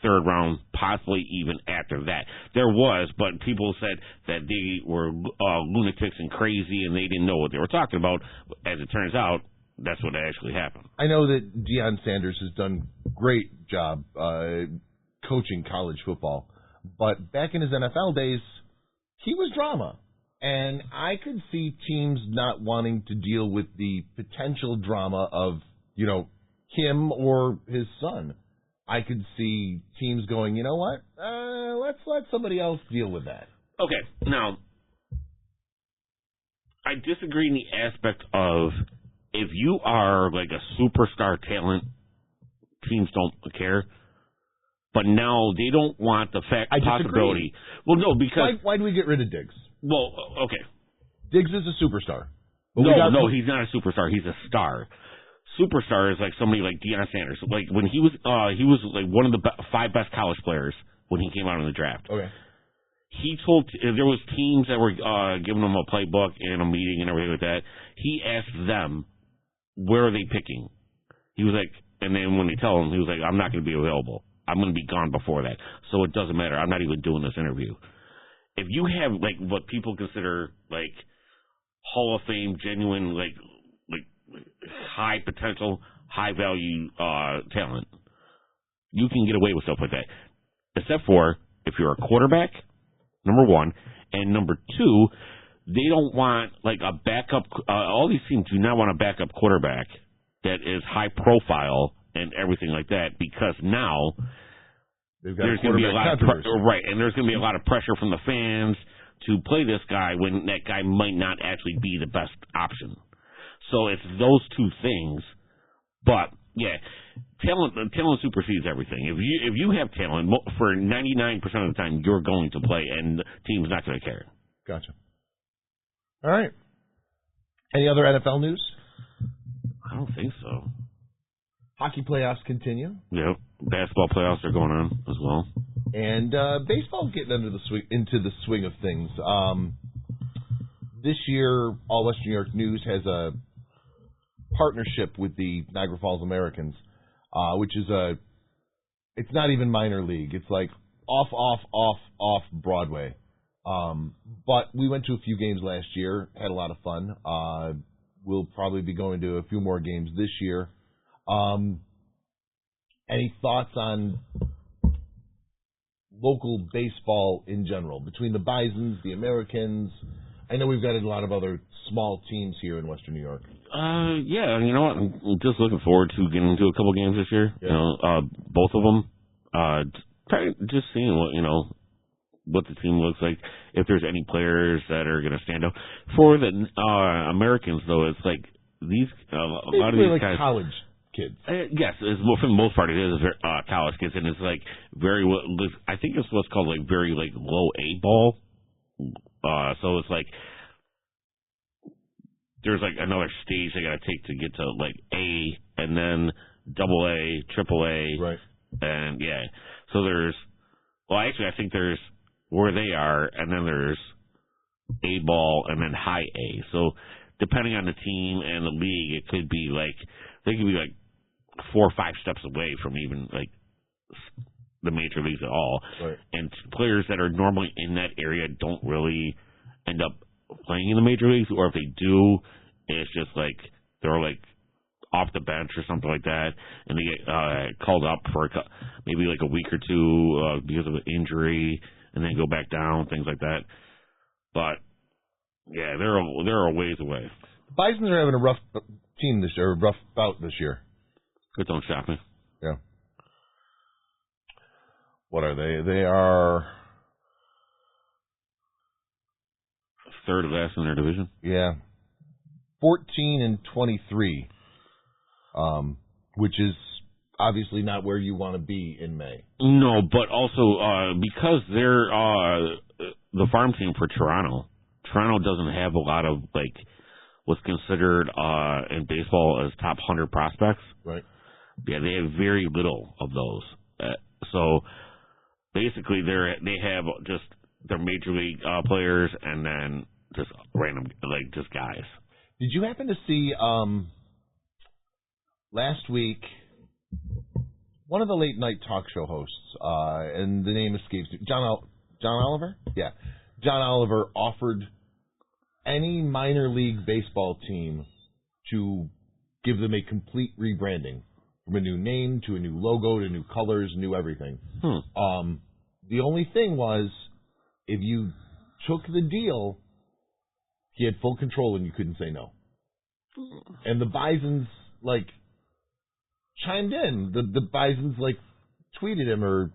3rd round, possibly even after that. There was, but people said that they were lunatics and crazy and they didn't know what they were talking about. As it turns out, that's what actually happened. I know that Deion Sanders has done a great job coaching college football, but back in his NFL days, he was drama. And I could see teams not wanting to deal with the potential drama of, him or his son. I could see teams going, you know what? Let's let somebody else deal with that. Okay, now, I disagree in the aspect of if you are a superstar talent, teams don't care. But now they don't want the possibility. Well, no, because... Why do we get rid of Diggs? Well, okay. Diggs is a superstar. No, he's not a superstar. He's a star. Superstar is somebody like Deion Sanders. When he was one of the 5 best college players when he came out in the draft. Okay. He told there was teams that were giving him a playbook and a meeting and everything like that. He asked them, where are they picking? He was and then when they tell him, he was I'm not going to be available. I'm going to be gone before that. So it doesn't matter. I'm not even doing this interview. If you have what people consider Hall of Fame, genuine high potential, high value talent, you can get away with stuff like that. Except for if you're a quarterback, number 1, and number 2, they don't want a backup. All these teams do not want a backup quarterback that is high profile and everything like that, because now there's going to be a lot of and there's going to be a lot of pressure from the fans to play this guy when that guy might not actually be the best option. So it's those two things But yeah, talent supersedes everything. If you have talent, for 99% of the time, you're going to play, and the team's not going to care. Gotcha. All right. Any other NFL news? I don't think so. Hockey playoffs continue. Yep. Basketball playoffs are going on as well. And baseball's getting into the swing of things. This year, All Western New York News has a partnership with the Niagara Falls Americans, which is it's not even minor league. It's like off Broadway. But we went to a few games last year, had a lot of fun. We'll probably be going to a few more games this year. Any thoughts on local baseball in general, between the Bisons, the Americans? I know we've got a lot of other small teams here in Western New York. Yeah, you know what? I'm just looking forward to getting into a couple games this year. Yeah. You know, both of them. Just seeing what the team looks like. If there's any players that are going to stand out for the Americans, though, it's like these a lot of these like guys, college kids. Yes, for the most part, it is college kids, and it's like I think it's what's called like very like low A ball. So it's like there's like another stage they got to take to get to like A, and then double A, triple A, right? And yeah, so I think there's where they are, and then there's A ball, and then high A. So depending on the team and the league, it could be like they could be like 4 or 5 steps away from even like the major leagues at all. Right. And players that are normally in that area don't really end up playing in the major leagues, or if they do, it's just like they're like off the bench or something like that, and they get called up for maybe like a week or two because of an injury, and then go back down, things like that. But yeah, they're a ways away. Bisons are having a rough team this year, a rough bout this year. It don't shock me. Yeah. What are they? They are third last in their division. Yeah, 14-23, which is obviously not where you want to be in May. No, but also because they're the farm team for Toronto. Toronto doesn't have a lot of like what's considered in baseball as top 100 prospects. Right. Yeah, they have very little of those. So basically, they have just their major league players, and then just random just guys. Did you happen to see last week one of the late night talk show hosts, and the name escapes me, John Oliver? Yeah. John Oliver offered any minor league baseball team to give them a complete rebranding, from a new name to a new logo to new colors, new everything. The only thing was, if you took the deal, he had full control and you couldn't say no. And the Bisons chimed in. The Bisons tweeted him or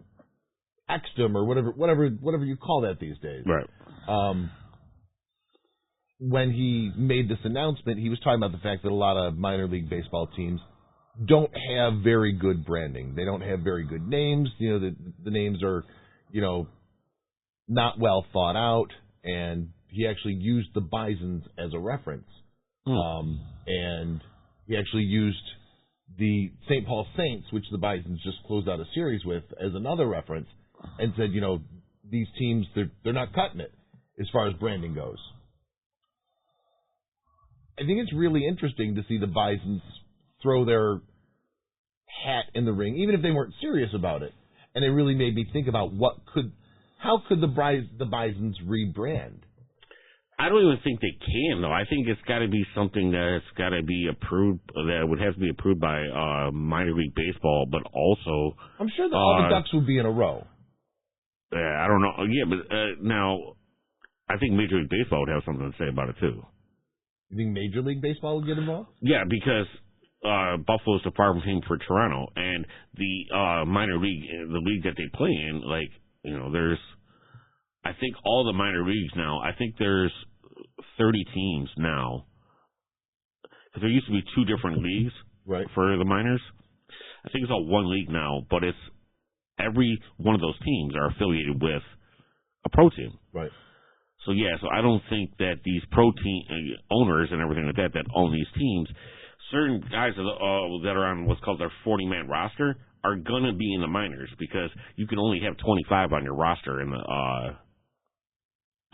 X'd him or whatever you call that these days. Right. When he made this announcement, he was talking about the fact that a lot of minor league baseball teams don't have very good branding. They don't have very good names. The names are, not well thought out. And he actually used the Bisons as a reference. And he actually used the St. Paul Saints, which the Bisons just closed out a series with, as another reference, and said, these teams, they're not cutting it as far as branding goes. I think it's really interesting to see the Bisons throw their hat in the ring, even if they weren't serious about it. And it really made me think about how could the Bisons rebrand? I don't even think they can, though. I think it's got to be something that's got to be approved, that would have to be approved by minor league baseball, but also... I'm sure that all the ducks would be in a row. I don't know. Yeah, but now, I think Major League Baseball would have something to say about it, too. You think Major League Baseball would get involved? Yeah, because Buffalo's the farm team for Toronto, and the minor league, the league that they play in, there's... I think all the minor leagues now, I think there's 30 teams now. Because there used to be 2 different leagues, for the minors. I think it's all one league now, but it's every one of those teams are affiliated with a pro team. Right. So I don't think that these pro team owners and everything like that own these teams, certain guys that are on what's called their 40-man roster are going to be in the minors because you can only have 25 on your roster in the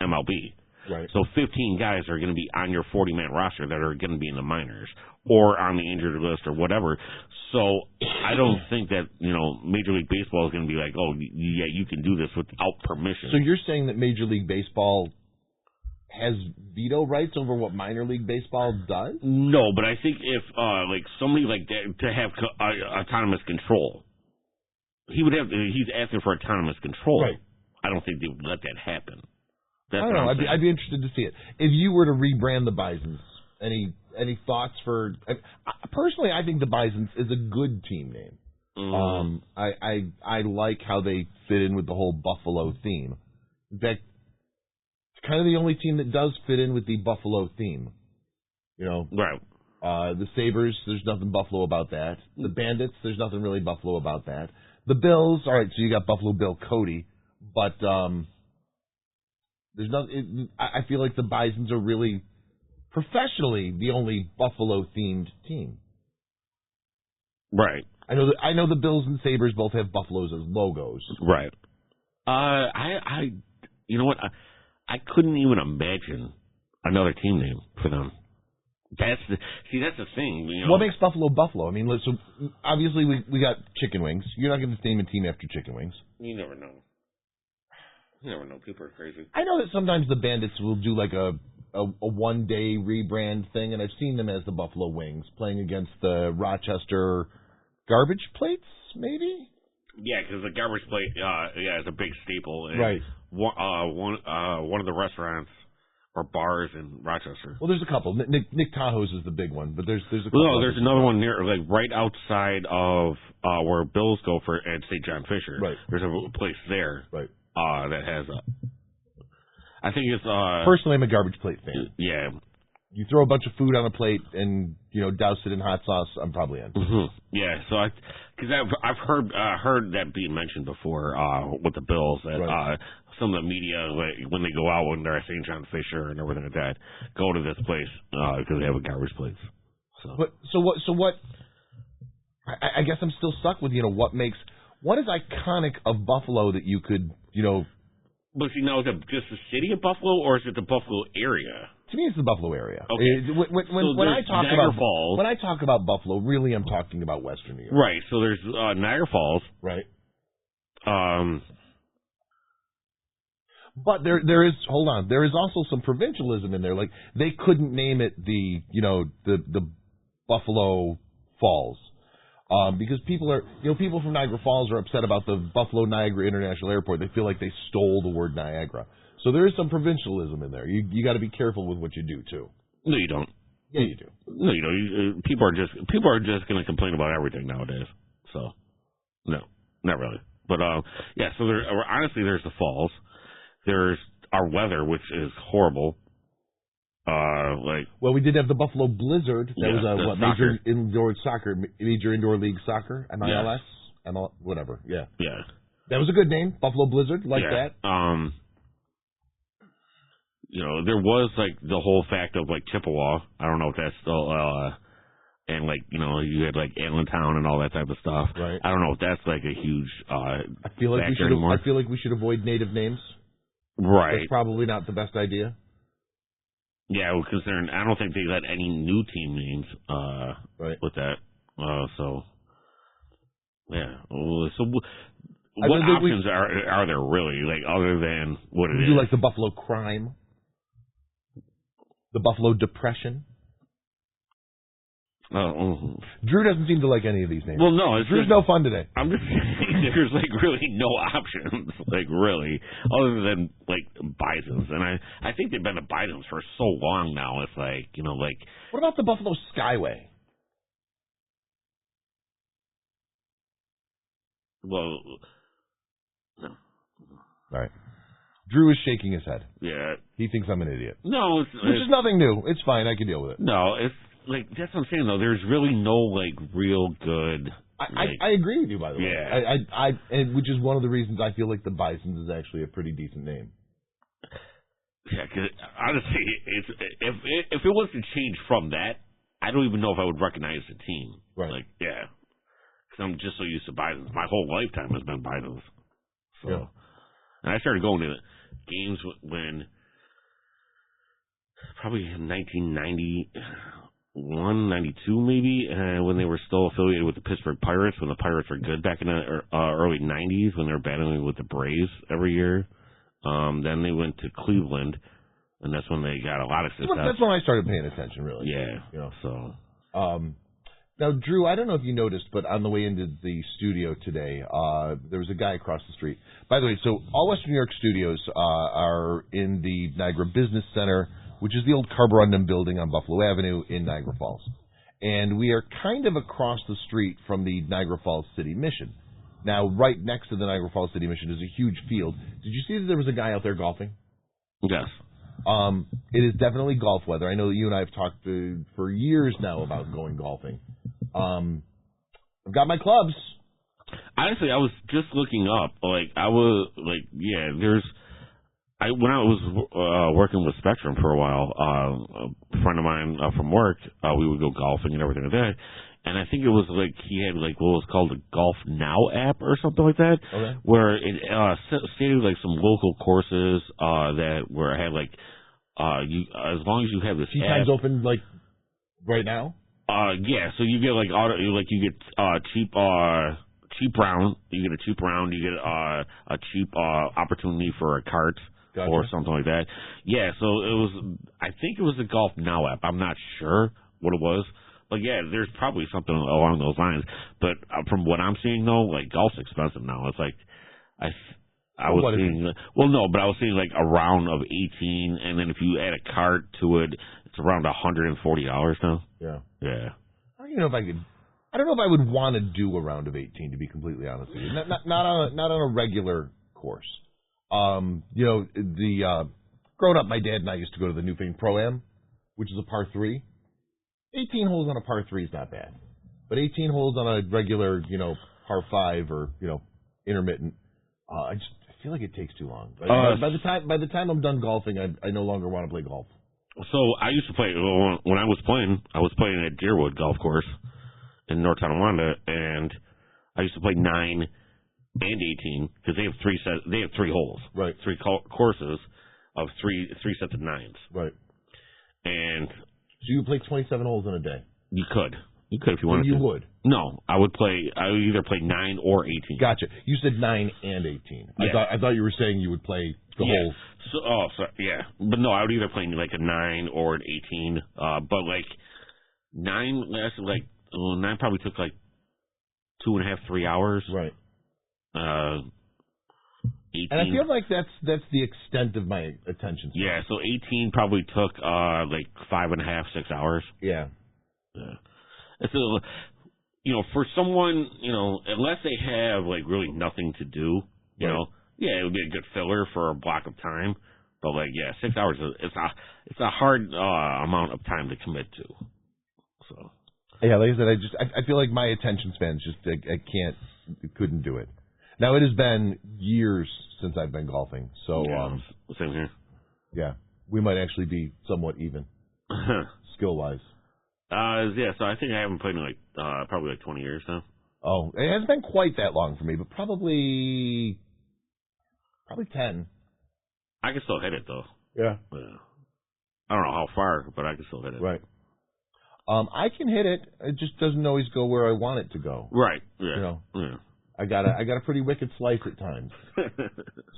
MLB. Right. So 15 guys are going to be on your 40-man roster that are going to be in the minors or on the injured list or whatever. So I don't think that, Major League Baseball is going to be like, oh, yeah, you can do this without permission. So you're saying that Major League Baseball has veto rights over what minor league baseball does? No, but I think if somebody like that to have autonomous control, he's asking for autonomous control. Right. I don't think they would let that happen. I don't know. I'd be interested to see it. If you were to rebrand the Bisons, any thoughts for? Personally, I think the Bisons is a good team name. I like how they fit in with the whole Buffalo theme. In fact, it's kind of the only team that does fit in with the Buffalo theme. Right. The Sabres, there's nothing Buffalo about that. The Bandits, there's nothing really Buffalo about that. The Bills, all right, so you got Buffalo Bill Cody, but there's nothing. I feel like the Bisons are really professionally the only Buffalo themed team. Right. I know the Bills and Sabres both have buffaloes as logos. Right. You know what? I couldn't even imagine another team name for them. That's the thing. What makes Buffalo Buffalo? I mean, so obviously we got chicken wings. You're not going to name a team after chicken wings. You never know. People are crazy. I know that sometimes the Bandits will do like a one-day rebrand thing, and I've seen them as the Buffalo Wings playing against the Rochester Garbage Plates, maybe? Yeah, because the Garbage Plate, is a big staple. And right. One of the restaurants or bars in Rochester. Well, there's a couple. Nick Tahoe's is the big one, but there's a couple. No, there's another one near, like right outside of where Bills go for at St. John Fisher. Right. There's a place there. Right. That has I think it's personally, I'm a Garbage Plate fan. Yeah. You throw a bunch of food on a plate and douse it in hot sauce, I'm probably in. Mm-hmm. Yeah. So because I've heard that being mentioned before with the Bills that right. Some of the media when they go out when they're at St. John Fisher and everything like that go to this place because they have a garbage place. So what? I guess I'm still stuck with what is iconic of Buffalo that you could But is it just the city of Buffalo or is it the Buffalo area? To me, it's the Buffalo area. Okay. When I talk Niagara Falls. When I talk about Buffalo, really, I'm talking about Western New York. Right. So there's Niagara Falls. Right. But there is also some provincialism in there. Like they couldn't name it the Buffalo Falls. Because people from Niagara Falls are upset about the Buffalo Niagara International Airport. They feel like they stole the word Niagara. So there is some provincialism in there. You got to be careful with what you do too. No, you don't. Yeah, you do. No, you don't. People are just going to complain about everything nowadays. So, no, not really. But so there's the falls. There's our weather, which is horrible. We did have the Buffalo Blizzard. That was Major Indoor League Soccer, MILS, yes. Whatever. Yeah. Yeah. That was a good name, Buffalo Blizzard, that. There was the whole fact of Chippewa. I don't know if that's still and you had Allentown and all that type of stuff. Right. I don't know if that's a huge I feel like we should avoid native names. Right. That's probably not the best idea. Yeah, considering I don't think they let any new team names with that. So what options are there really other than what it is? Do the Buffalo Crime, the Buffalo Depression? Drew doesn't seem to like any of these names. Well, no, Drew's no fun today. I'm just saying there's really no options, really, other than Bisons, and I think they've been the Bisons for so long now. It's what about the Buffalo Skyway? Well, no. All right. Drew is shaking his head. Yeah. He thinks I'm an idiot. No, which is nothing new. It's fine. I can deal with it. No, like that's what I'm saying though. There's really no like real good. I agree with you, by the way. Yeah. And which is one of the reasons I feel like the Bisons is actually a pretty decent name. Yeah, because honestly, if it was to change from that, I don't even know if I would recognize the team. Right. Like, yeah. Because I'm just so used to Bisons. My whole lifetime has been Bisons. So, yeah. And I started going to games when, probably in 1991, 92 maybe, when they were still affiliated with the Pittsburgh Pirates, when the Pirates were good back in the early 90s, when they were battling with the Braves every year. Then they went to Cleveland, and that's when they got a lot of success. That's when I started paying attention, really. Yeah. You know. So. Now, Drew, I don't know if you noticed, but on the way into the studio today, there was a guy across the street. By the way, so All Western New York studios are in the Niagara Business Center, which is the old Carborundum building on Buffalo Avenue in Niagara Falls. And we are kind of across the street from the Niagara Falls City Mission. Now, right next to the Niagara Falls City Mission is a huge field. Did you see that there was a guy out there golfing? Yes. It is definitely golf weather. I know that you and I have talked for years now about going golfing. I've got my clubs. Honestly, I was just looking up. When I was working with Spectrum for a while, a friend of mine from work, we would go golfing and everything like that. And I think it was like he had like what was called a Golf Now app or something like that, okay. where it stated like some local courses that where I had like you as long as you have this tee app, times open like right now. Yeah, so you get like cheap round. You get a cheap round. You get a cheap opportunity for a cart. Gotcha. Or something like that. Yeah, so it was. I think it was the Golf Now app. I'm not sure what it was. But yeah, there's probably something along those lines. But from what I'm seeing, though, like golf's expensive now. It's like I was seeing. Well, no, but I was seeing like a round of 18, and then if you add a cart to it, it's around $140 now. Yeah. Yeah. I don't know if I could. I don't know if I would want to do a round of 18. To be completely honest with you, not on a regular course. Growing up, my dad and I used to go to the Newfane Pro-Am, which is a par 3. 18 holes on a par 3 is not bad. But 18 holes on a regular, par 5 or, intermittent, I feel like it takes too long. By the time I'm done golfing, I no longer want to play golf. So I used to play, when I was playing at Deerwood Golf Course in North Tonawanda, and I used to play 9 and 18 because they have three holes. Right. 3 courses of three sets of 9s. Right. And so you play 27 holes in a day? You could if you wanted to. You would? No, I would either play 9 or 18. Gotcha. You said 9 and 18. Yeah. I thought you were saying you would play the whole. Yeah. But no, I would either play like a 9 or an 18. But like 9 lasted 9 probably took like 2.5, 3 hours. Right. 18. And I feel like that's the extent of my attention span. Yeah, so 18 probably took like 5.5, 6 hours. Yeah. It's for someone, unless they have like really nothing to do, you know, it would be a good filler for a block of time. But 6 hours it's a hard amount of time to commit to. So. Yeah, like I said, I feel like my attention span is just couldn't do it. Now, it has been years since I've been golfing, so same here. Yeah, we might actually be somewhat even, skill-wise. So I think I haven't played in probably 20 years now. Oh, it hasn't been quite that long for me, but probably 10. I can still hit it though. Yeah. I don't know how far, but I can still hit it. Right. I can hit it. It just doesn't always go where I want it to go. Right. Yeah. Yeah. I got a pretty wicked slice at times.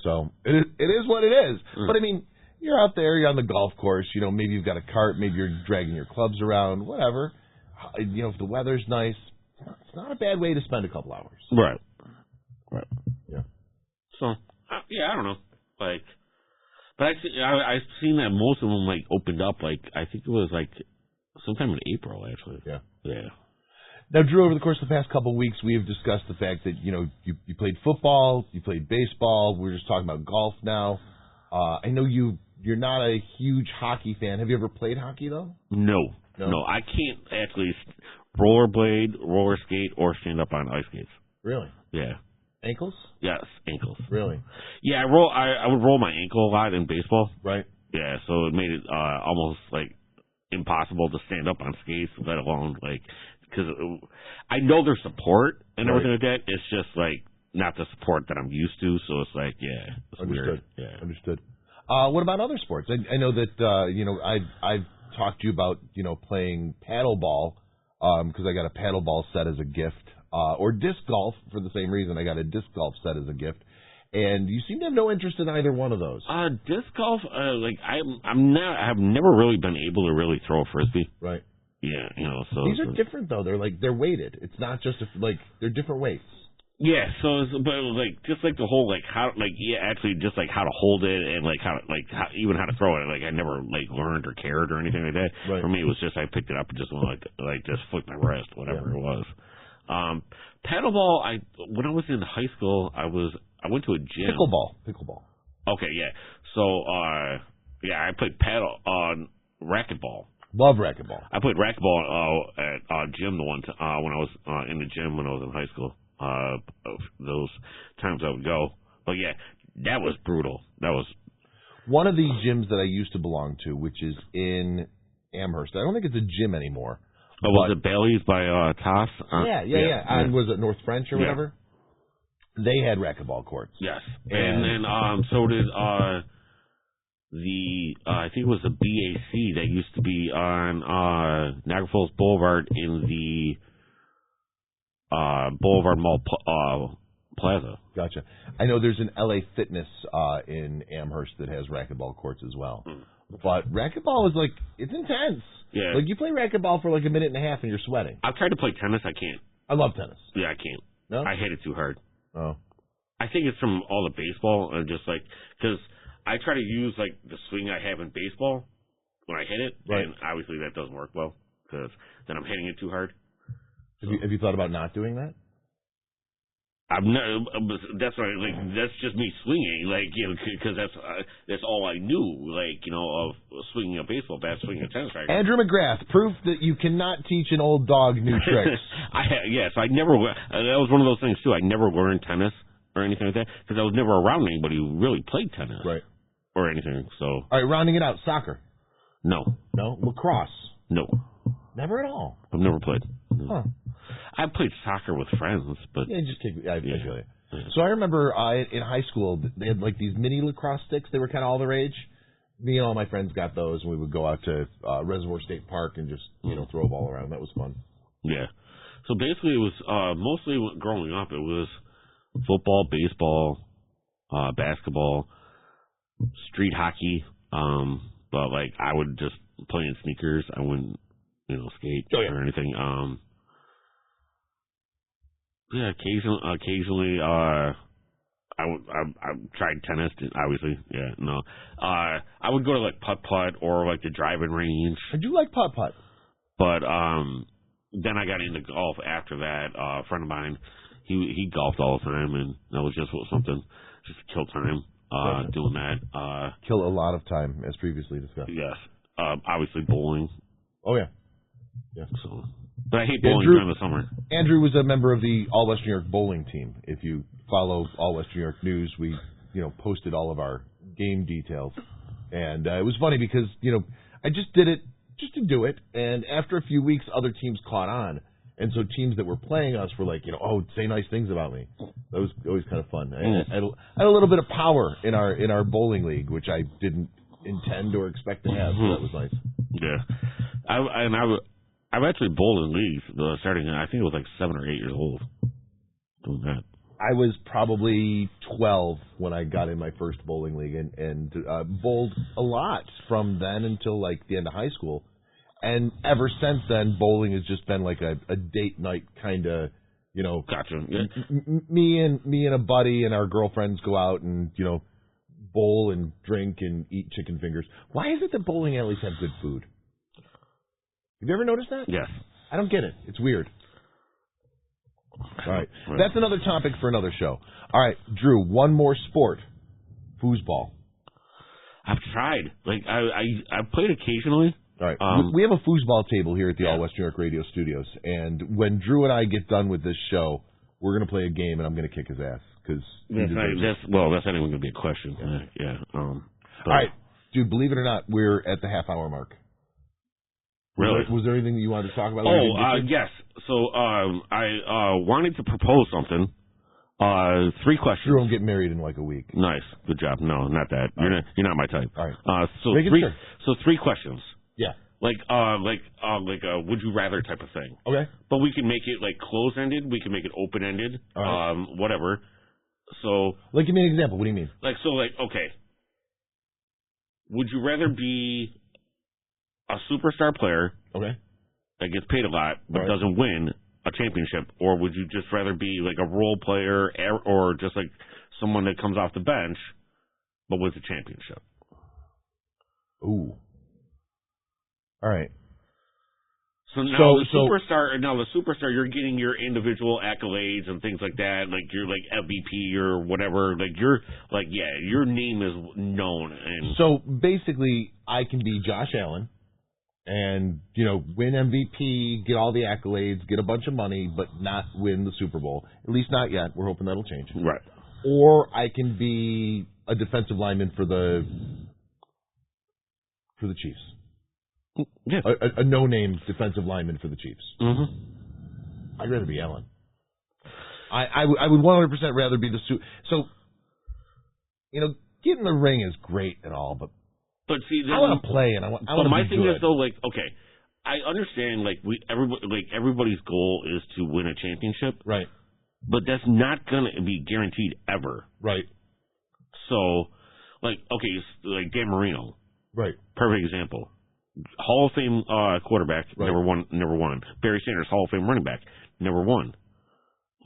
So it is what it is. But I mean, you're out there, you're on the golf course. Maybe you've got a cart, maybe you're dragging your clubs around, whatever. If the weather's nice, it's not a bad way to spend a couple hours. Right. Yeah. So I don't know. But I've seen that most of them opened up. I think it was sometime in April actually. Yeah. Yeah. Now, Drew, over the course of the past couple of weeks, we have discussed the fact that, you played football, you played baseball. We're just talking about golf now. I know you're not a huge hockey fan. Have you ever played hockey, though? No. No, I can't actually rollerblade, roller skate, or stand up on ice skates. Really? Yeah. Ankles? Yes, ankles. Really? Yeah, I would roll my ankle a lot in baseball. Right. Yeah, so it made it almost like impossible to stand up on skates, let alone like because I know there's support and everything like that. It's just like not the support that I'm used to. So it's like, yeah, it's Understood. weird. Yeah. Understood. What about other sports? I know that I've talked to you about playing paddleball because I got a paddleball set as a gift, or disc golf for the same reason. I got a disc golf set as a gift, and you seem to have no interest in either one of those. Disc golf, like I've never really been able to really throw a frisbee. Right. Yeah, so these are different though. They're weighted. It's not just they're different weights. Yeah, so but like just like the whole like how actually just like how to hold it and like how even how to throw it. Like I never like learned or cared or anything like that. Right. For me, it was just I picked it up and just went like just flicked my wrist, whatever it was. Paddleball, when I was in high school, I went to a gym. Pickleball. Okay, yeah. So I played racquetball. Love racquetball. I played racquetball at gym the one time when I was in the gym when I was in high school. Those times I would go, but yeah, that was brutal. That was one of the gyms that I used to belong to, which is in Amherst. I don't think it's a gym anymore. Oh, was it Bailey's by Toss? Yeah. And was it North French or whatever? They had racquetball courts. Yes, and then so did I think it was the BAC that used to be on Niagara Falls Boulevard in the Boulevard Mall Plaza. Gotcha. I know there's an LA Fitness in Amherst that has racquetball courts as well. But racquetball is it's intense. Yeah. Like you play racquetball for like a minute and a half and you're sweating. I've tried to play tennis. I can't. I love tennis. Yeah, I can't. No? I hit it too hard. Oh. I think it's from all the baseball and just because I try to use the swing I have in baseball when I hit it, and obviously that doesn't work well because then I'm hitting it too hard. Have you thought about not doing that? I've never. That's right. That's just me swinging. Because that's all I knew. Of swinging a baseball bat, swinging a tennis racket. Andrew McGrath, proof that you cannot teach an old dog new tricks. Yes, I never. That was one of those things too. I never learned tennis or anything like that because I was never around anybody who really played tennis, or anything. So. All right, rounding it out, soccer. No. Lacrosse. No. Never at all. I've never played. Huh. I played soccer with friends, but I feel you. Yeah. So I remember in high school they had these mini lacrosse sticks. They were kind of all the rage. Me and all my friends got those, and we would go out to Reservoir State Park and just throw a ball around. That was fun. Yeah. So basically, it was mostly growing up. It was football, baseball, basketball, street hockey. But I would just play in sneakers. I wouldn't, skate or anything. Yeah, occasionally, I tried tennis, obviously. Yeah, no. I would go to putt-putt or the driving range. I do like putt-putt. But then I got into golf after that. A friend of mine, he golfed all the time, and that was just something, just to kill time doing that. Kill a lot of time, as previously discussed. Yes. Obviously bowling. Oh, yeah. Yeah. So, but I hate bowling during the summer. Andrew was a member of the All West New York bowling team. If you follow All West New York News, we posted all of our game details, and it was funny because I just did it just to do it, and after a few weeks, other teams caught on, and so teams that were playing us were say nice things about me. That was always kind of fun. I had a little bit of power in our bowling league, which I didn't intend or expect to have. So that was nice. Yeah, I've actually bowled in leagues starting. I think it was 7 or 8 years old doing that. I was probably 12 when I got in my first bowling league and bowled a lot from then until the end of high school. And ever since then, bowling has just been a date night kind of, Gotcha. Yeah. Me and a buddy and our girlfriends go out and, bowl and drink and eat chicken fingers. Why is it that bowling alleys have good food? Have you ever noticed that? Yes. I don't get it. It's weird. All right. That's another topic for another show. All right, Drew, one more sport. Foosball. I've tried. I played occasionally. All right. We have a foosball table here at the All West New York Radio Studios, and when Drew and I get done with this show, we're going to play a game, and I'm going to kick his ass. That's not even going to be a question. All right. Dude, believe it or not, we're at the half-hour mark. Really? Was there anything that you wanted to talk about? Yes. So I wanted to propose something. 3 questions. Drew, I'm getting married in like a week. Nice. Good job. No, not that. You're not my type. All right. So 3 questions. Yeah. Like would you rather type of thing. Okay. But we can make it like closed-ended. We can make it open-ended. Right. Whatever. So. Like, give me an example. What do you mean? Okay. Would you rather be a superstar player? Okay. That gets paid a lot but doesn't win a championship, or would you just rather be like a role player, or just like someone that comes off the bench but wins a championship? Ooh. All right. So now the superstar, you're getting your individual accolades and things like that. Like you're like MVP or whatever. Like your name is known. And so basically, I can be Josh Allen. And, win MVP, get all the accolades, get a bunch of money, but not win the Super Bowl. At least not yet. We're hoping that'll change. Right. Or I can be a defensive lineman for the Chiefs. Yeah. A no-name defensive lineman for the Chiefs. Mm-hmm. I'd rather be Allen. I would 100% rather be the So, getting the ring is great and all, but see, I want to play, and I want to be my thing good. is though, I understand, everybody's goal is to win a championship, right? But that's not going to be guaranteed ever, right? So, Dan Marino, right? Perfect example. Hall of Fame quarterback, right. never won. Barry Sanders, Hall of Fame running back, never won.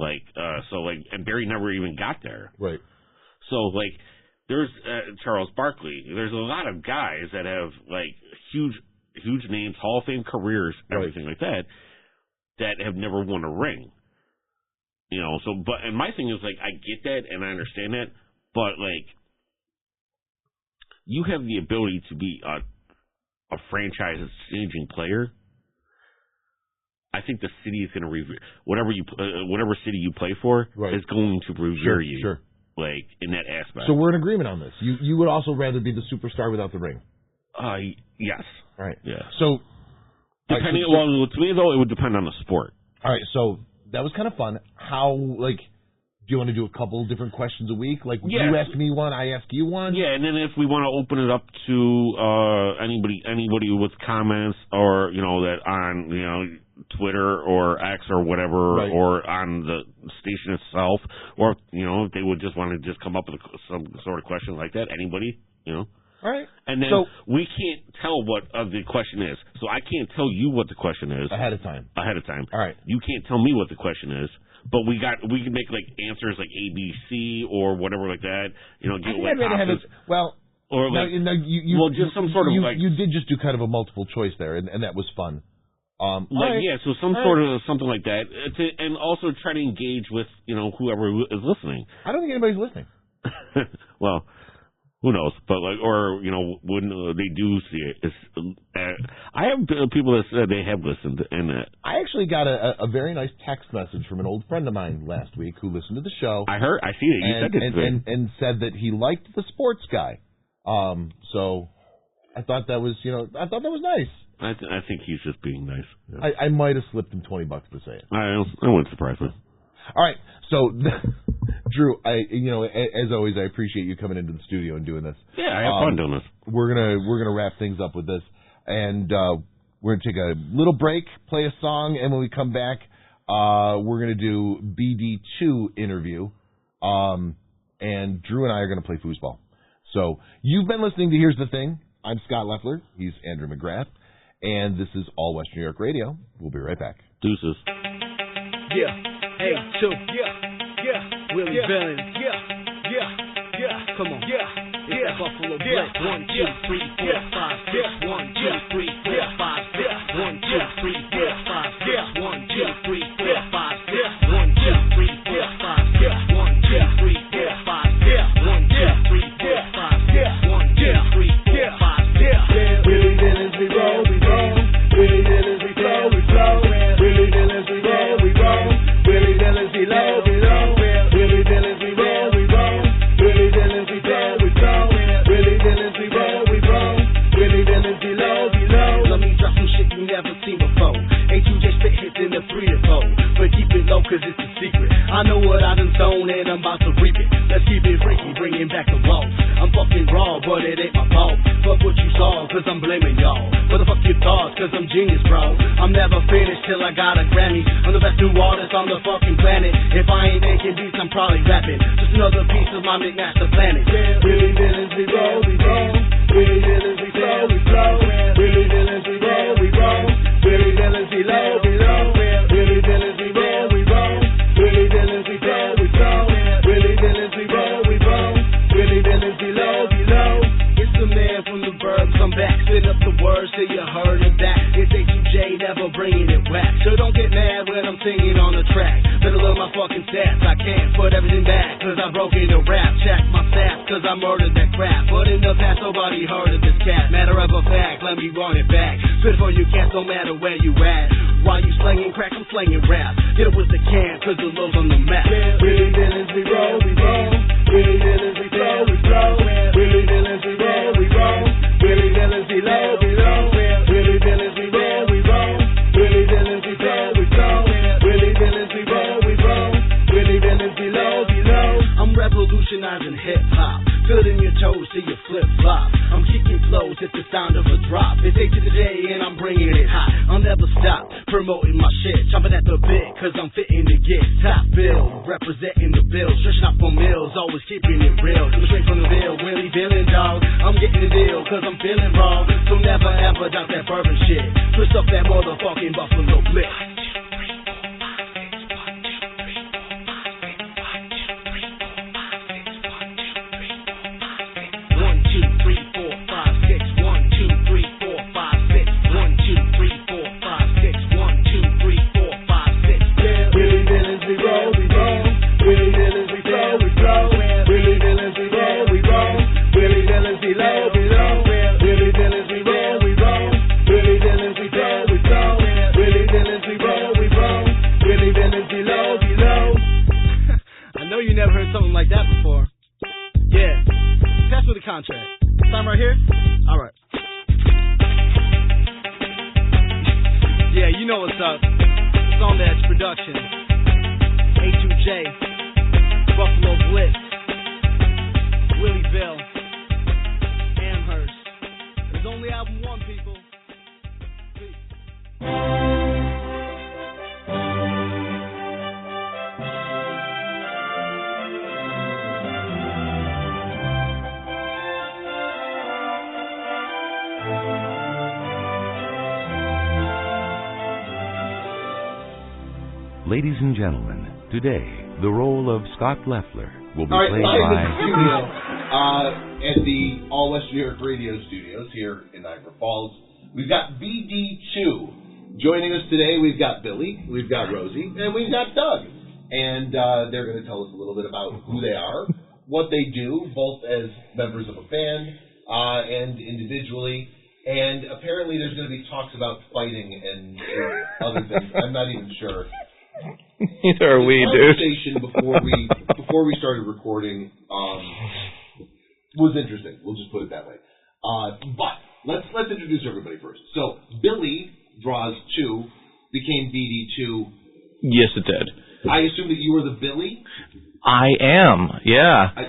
And Barry never even got there, right? So, there's Charles Barkley. There's a lot of guys that have huge names, Hall of Fame careers, everything like that have never won a ring. And my thing is I get that and I understand that, but you have the ability to be a franchise-changing player. I think the city is going to revere whatever city you play for is going to revere you. Sure. In that aspect. So we're in agreement on this. You would also rather be the superstar without the ring? Yes. All right. Yeah. So, to me though, it would depend on the sport. All right. So that was kind of fun. How do you want to do a couple of different questions a week? You ask me one, I ask you one. Yeah, and then if we want to open it up to anybody with comments, or that on Twitter or X or whatever, or on the station itself, or if they would just want to just come up with some sort of question like that, anybody, All right. And then we can't tell what the question is, so I can't tell you what the question is ahead of time. All right. You can't tell me what the question is, but we can make answers like A, B, C or whatever like that. Get options. Or just some sort of you did just do kind of a multiple choice there, and that was fun. So some sort of something like that, and also try to engage with whoever is listening. I don't think anybody's listening. Well, who knows? But when they do see it, I have people that said they have listened, and I actually got a very nice text message from an old friend of mine last week who listened to the show. I see it. You said it, and said that he liked the sports guy. So I thought that was nice. I think he's just being nice. Yeah. I might have slipped him $20 to say it. I wouldn't surprise me. All right, so Drew, as always, I appreciate you coming into the studio and doing this. Yeah, I have fun doing this. We're gonna wrap things up with this, and we're gonna take a little break, play a song, and when we come back, we're gonna do BD2 interview, and Drew and I are gonna play foosball. So you've been listening to Here's the Thing. I'm Scott Leffler. He's Andrew McGrath. And this is All West New York Radio. We'll be right back. Deuces. Yeah. Hey, so, yeah. Willie Villain. Yeah. Come on. Yeah. Buffalo Black. 1, 2, 3, 4, 5, 6. 1, 2, 3, 4, 5, 6. 1, 2, 3, 4, 5, 6. 1, 2, 3, 4, 5, 6. 1, 2, 3, 4, 5, 6. 1, 2, 3, 4, 5, 6. 1, 2, 3, 4, 5, 6. 1, 2, 3, 4, 5, 6. Willie Villains, we roll. A2J spit hits in the 3 to 4, but keep it low cause it's a secret. I know what I done sown and I'm about to reap it. Let's keep it freaky, bringing back the walls. I'm fucking raw, but it ain't my fault. Fuck what you saw, cause I'm blaming y'all. For the fuck your thoughts, cause I'm genius, bro. I'm never finished till I got a Grammy. I'm the best new artist on the fucking planet. If I ain't making beats, I'm probably rapping. Just another piece of my McMaster planet. Really villains, we roll, we roll. Really villains, we flow, we flow. Really villains, we roll, we roll. Really villains, we low, we low. Really villains, we roll, we roll. Really villains, we flow, we flow. Really villains, we roll, we roll. Really villains, we low, we low. It's the man from the burbs, I'm back. Spit up the words till you heard it back. It's A2J, never bringing it back. So don't get mad when I'm singing on the track. Better love my fucking stats, I can't put everything back. Cause I broke into rap, check my stats, cause I murdered that crap. But in the past, nobody heard of this cat. Matter of a fact, let me run it back. Spit for you cats, no matter where you at. While you slanging crack, I'm slanging rap. Get it with the can, cause the love's on the map. Really villains, we roll, we roll. Really villains, we flow, we flow. Really villains, we roll, we roll. Really villains, we low, we low. Really villains, we roll, we roll. Really villains, we flow, we flow. Really villains, we roll, we roll. Really villains, we low, we low. I'm revolutionizing hip-hop. Filling your toes till you flip-flop. I'm kicking flows at the sound of a drop. It's A2J and I'm bringing it hot. I'll never stop promoting my shit. Chomping at the bit cause I'm fitting to get top bill. Representing the bill. Stretching out for mills. Always keeping it real. Coming straight from the bill. Really feeling dog. I'm getting the deal cause I'm feeling raw. So never ever doubt that bourbon shit. Twist up that motherfucking Buffalo Blitz. 'Ladies and gentlemen, today, the role of Scott Leffler will be played by... At the All WNY Radio studios here in Niagara Falls, we've got BD2. Joining us today, we've got Billy, we've got Rosie, and we've got Doug. And they're going to tell us a little bit about who they are, what they do, both as members of a band and individually. And apparently there's going to be talks about fighting and other things. I'm not even sure. Neither are we, dude. The conversation before we started recording was interesting. We'll just put it that way. But let's introduce everybody first. So Billy Draws 2 became BD2. Yes, it did. I assume that you were the Billy. I am. Yeah. I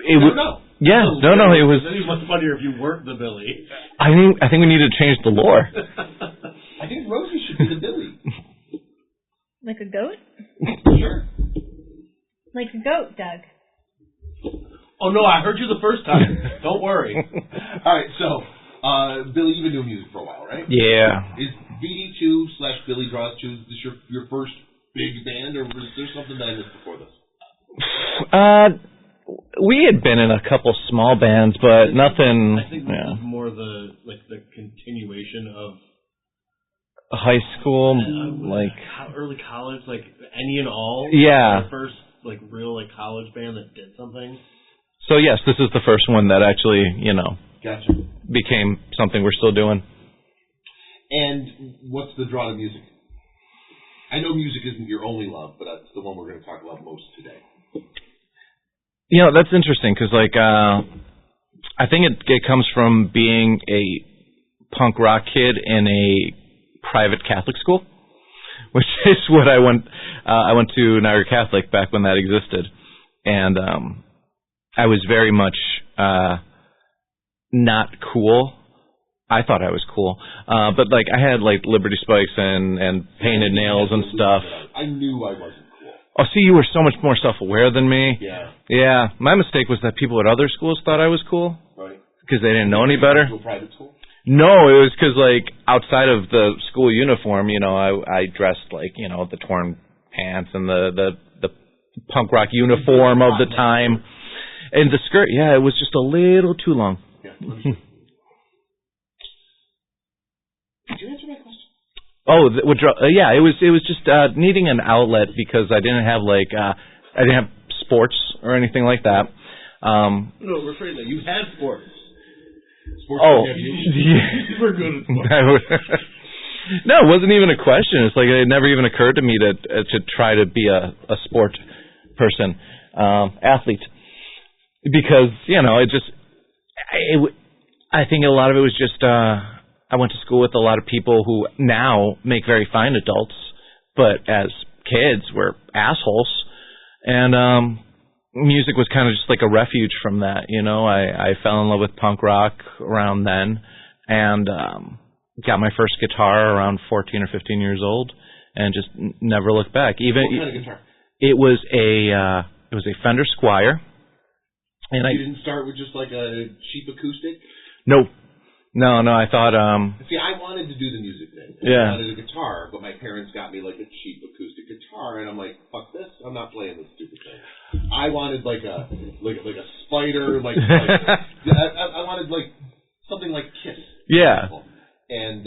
don't know. Yeah. No. It was. It'd be much funnier if you weren't the Billy. I think we need to change the lore. I think Rosie should be the Billy. Like a goat? Sure. Like a goat, Doug. Oh, no, I heard you the first time. Don't worry. All right, so, Billy, you've been doing music for a while, right? Yeah. Is BD2/Billy Draws 2 this your first big band, or was there something that I missed before this? We had been in a couple small bands, but nothing... I think this is more the continuation of... high school, early college, any and all. Yeah. The first real college band that did something. So yes, this is the first one that actually Gotcha. became something we're still doing. And what's the draw to music? I know music isn't your only love, but that's the one we're going to talk about most today. That's interesting because I think it comes from being a punk rock kid in a private Catholic school, which is what I went. I went to Niagara Catholic back when that existed, and I was very much not cool. I thought I was cool, but like I had like Liberty spikes and painted nails and stuff. I knew I wasn't cool. Oh, see, you were so much more self-aware than me. Yeah. Yeah, my mistake was that people at other schools thought I was cool. Right. Because they didn't know any better. To a private school? No, it was because like outside of the school uniform, you know, I dressed like, you know, the torn pants and the punk rock uniform of the time, and the skirt. Yeah, it was just a little too long. Yeah. Did you answer my question? Oh, yeah. It was just needing an outlet because I didn't have sports or anything like that. No, refrain that. You had sports. Sports have you. Yeah. We're good at sports. No, it wasn't even a question. It's like it never even occurred to me to try to be a sport person, athlete, because you know I think a lot of it was just I went to school with a lot of people who now make very fine adults, but as kids were assholes, and music was kind of just like a refuge from that. You know, I fell in love with punk rock around then, and got my first guitar around 14 or 15 years old, and just never looked back. Even what kind of guitar? It was a Fender Squier. And you didn't start with just like a cheap acoustic? No. I thought. See, I wanted to do the music thing. Yeah. I wanted a guitar, but my parents got me like a cheap acoustic guitar, and I'm like, fuck this! I'm not playing this stupid thing. I wanted like a Spider, I wanted like something like Kiss. Yeah. And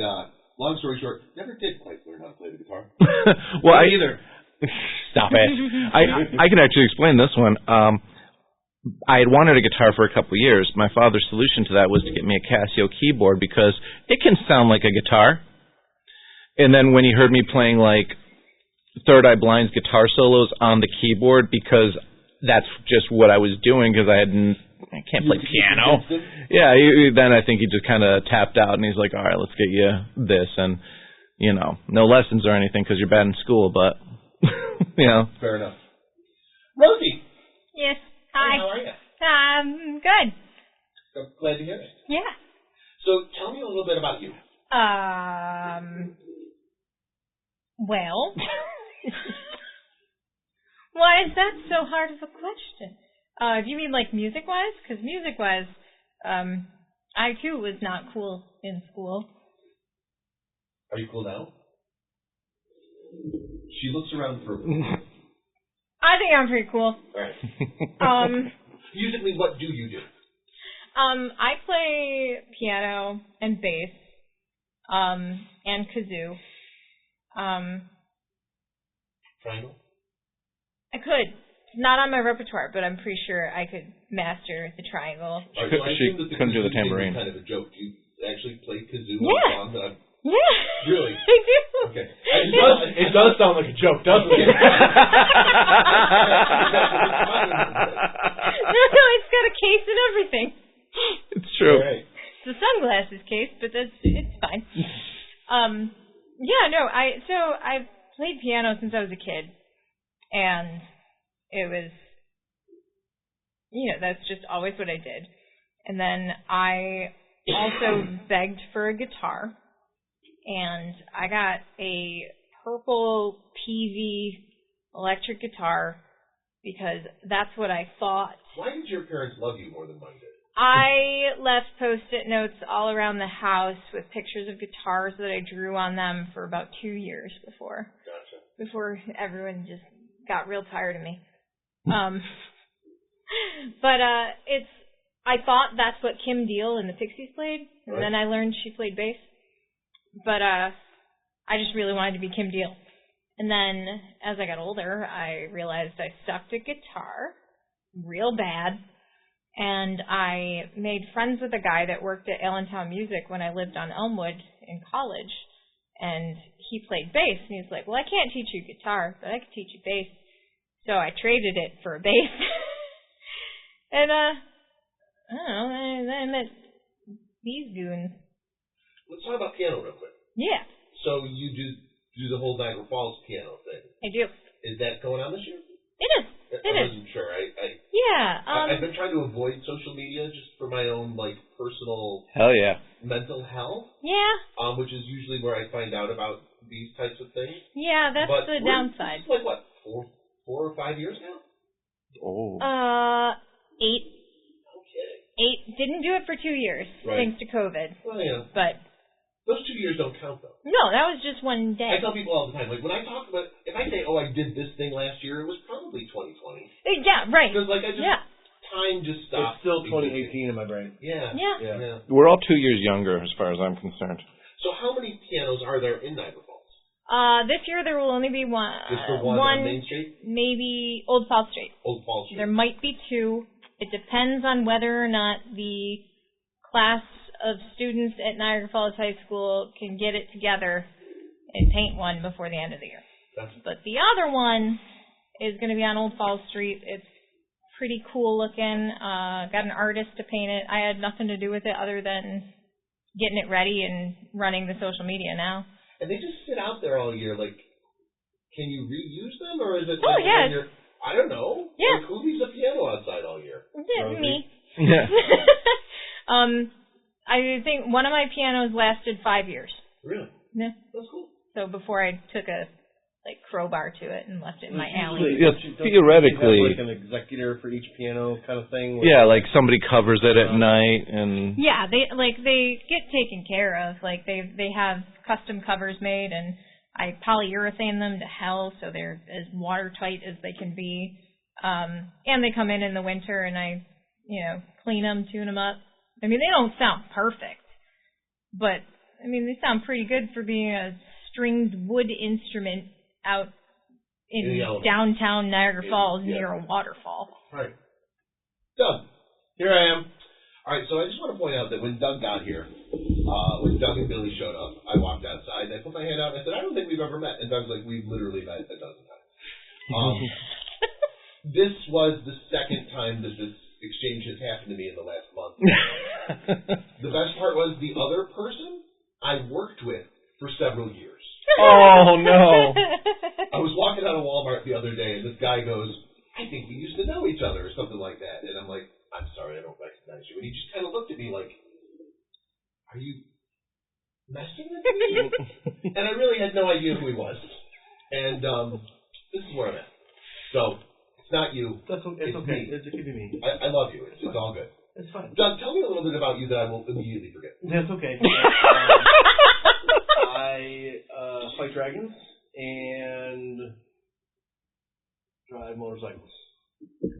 long story short, never did quite learn how to play the guitar. Well, either. Stop it. I can actually explain this one. I had wanted a guitar for a couple of years. My father's solution to that was to get me a Casio keyboard because it can sound like a guitar. And then when he heard me playing like Third Eye Blind's guitar solos on the keyboard, because that's just what I was doing because I can't play piano. Yeah, then I think he just kind of tapped out and he's like, all right, let's get you this. And, you know, no lessons or anything because you're bad in school, but, you know. Fair enough. Rosie. Yes. Hi. Hey, how are you? Good. I'm glad to hear it. Yeah. So tell me a little bit about you. Well. Why is that so hard of a question? Do you mean like music-wise? Because music-wise, I too was not cool in school. Are you cool now? She looks around for. I think I'm pretty cool. All right. Musically, what do you do? I play piano and bass, and kazoo. Triangle? I could. Not on my repertoire, but I'm pretty sure I could master the triangle. She couldn't do the tambourine. Kind of a joke. Do you actually play kazoo Yeah. on songs? Yeah. Really? I do. Okay. It does sound like a joke, doesn't it? No, it's got a case and everything. It's true. Right. It's a sunglasses case, but it's fine. Yeah, no, I've played piano since I was a kid, and it was, that's just always what I did. And then I also begged for a guitar, and I got a purple PV electric guitar because that's what I thought. Why did your parents love you more than mine did? I left Post-it notes all around the house with pictures of guitars that I drew on them for about 2 years before. Gotcha. Before everyone just got real tired of me. But I thought that's what Kim Deal and the Pixies played, and then I learned she played bass. But I just really wanted to be Kim Deal. And then as I got older, I realized I sucked at guitar real bad. And I made friends with a guy that worked at Allentown Music when I lived on Elmwood in college. And he played bass. And he's like, well, I can't teach you guitar, but I can teach you bass. So I traded it for a bass. And, I don't know, I met these goons. Let's talk about piano real quick. Yeah. So you do the whole Niagara Falls piano thing. I do. Is that going on this year? It is. I wasn't sure. I've been trying to avoid social media just for my own personal mental health. Yeah. Which is usually where I find out about these types of things. Yeah, that's the downside. It's 4 or 5 years now? Oh. 8. Okay. 8. Didn't do it for 2 years, thanks to COVID. Well, yeah. But those 2 years don't count, though. No, that was just one day. I tell people all the time, when I talk about, if I say, I did this thing last year, it was probably 2020. Yeah, right. Because, time just stopped. It's still 2018 in my brain. Yeah. We're all 2 years younger, as far as I'm concerned. So how many pianos are there in Niagara Falls? This year there will only be one. Just the one on Main Street? Maybe Old Falls Street. Old Falls Street. There might be 2. It depends on whether or not the class of students at Niagara Falls High School can get it together and paint one before the end of the year. But the other one is going to be on Old Falls Street. It's pretty cool looking. Got an artist to paint it. I had nothing to do with it other than getting it ready and running the social media now. And they just sit out there all year. Can you reuse them, or is it yes. I don't know. Yeah. Who leaves a piano outside all year? Me. Yeah. I think one of my pianos lasted 5 years. Really? Yeah. That's cool. So before I took a crowbar to it and left it in my alley. Yes, theoretically. You have, an executor for each piano kind of thing. Yeah, somebody covers it at night and. Yeah, they get taken care of. They have custom covers made, and I polyurethane them to hell so they're as watertight as they can be. And they come in the winter, and I, clean them, tune them up. I mean, they don't sound perfect, but they sound pretty good for being a stringed wood instrument out in downtown Niagara Falls near a waterfall. Right. Doug, here I am. All right, so I just want to point out that when Doug got here, when Doug and Billy showed up, I walked outside, I put my hand out, and I said, I don't think we've ever met. And Doug's like, we've literally met a dozen times. This was the second time that this exchange has happened to me in the last month. The best part was the other person I worked with for several years. Oh, no. I was walking out of Walmart the other day, and this guy goes, I think we used to know each other, or something like that. And I'm like, I'm sorry, I don't recognize you. And he just kind of looked at me like, are you messing with me? And I really had no idea who he was. And this is where I'm at. So, it's not you. It's okay. Me. It could be me. I love you. It's all good. It's fine. Doug, tell me a little bit about you that I will immediately forget. That's okay. I fight dragons and drive motorcycles.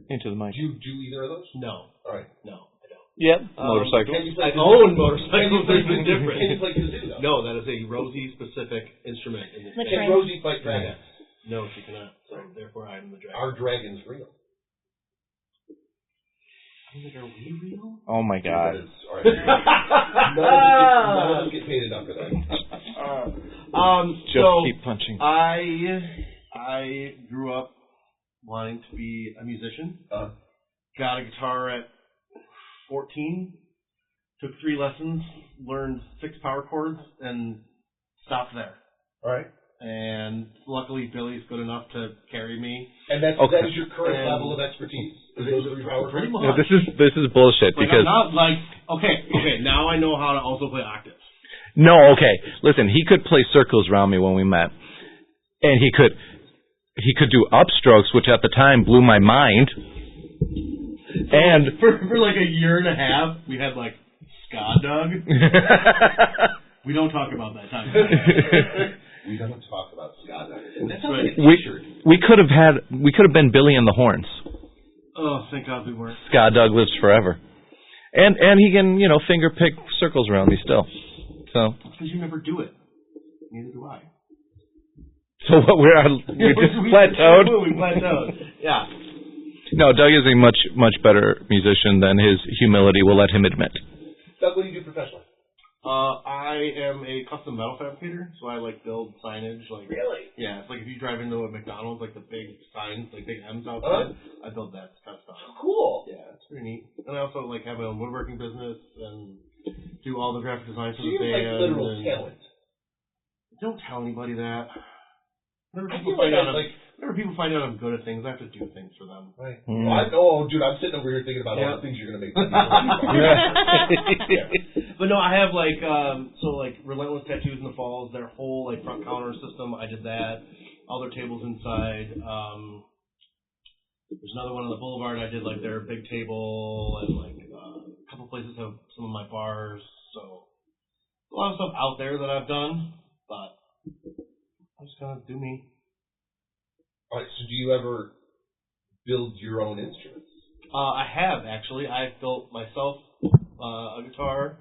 Into the mic. Do you do either of those? No. All right. No, I don't. Yep. Motorcycles. I own motorcycles. There's a difference. Can you play kazoo, though? No, that is a Rosie-specific instrument. In this Can Rosie fight dragons? No, she cannot. So, therefore, I am the dragon. Are dragons real? Are we real? Oh, my God. All right. None of us get paid enough for that. Just keep punching. I grew up wanting to be a musician. Got a guitar at 14. Took 3 lessons. Learned 6 power chords and stopped there. All right. And luckily, Billy's good enough to carry me. And that is your current level of expertise. Those are your power pretty much. No, this is bullshit because I'm not okay. Now I know how to also play octaves. No, okay. Listen, he could play circles around me when we met, and he could do upstrokes, which at the time blew my mind. And for like a year and a half, we had ska Doug. We don't talk about that time. We don't talk about ska Doug. That's right. We could have been Billy and the Horns. Oh, thank God we weren't. Ska Doug lives forever, and he can finger pick circles around me still. So because you never do it. Neither do I. So what? We just plateaued. We plateaued. Yeah. No, Doug is a much better musician than his humility will let him admit. Doug, what do you do professionally? I am a custom metal fabricator, so I build signage. Really? Yeah, it's if you drive into a McDonald's, the big signs, big M's outside. I build that kind of stuff. Cool. Yeah, it's pretty neat. And I also have my own woodworking business and do all the graphic design for so the band. You're literal talent. Don't tell anybody that. Whenever I people feel find out I'm good at things, I have to do things for them. Right. Mm. Well, dude, I'm sitting over here thinking about all the things you're going to make. But no, I have Relentless Tattoos in the Falls, their whole front counter system. I did that. All their tables inside. There's another one on the Boulevard. I did their big table, and a couple places have some of my bars. So a lot of stuff out there that I've done, but I'm just gonna do me. All right. So do you ever build your own instruments? I have actually. I built myself a guitar.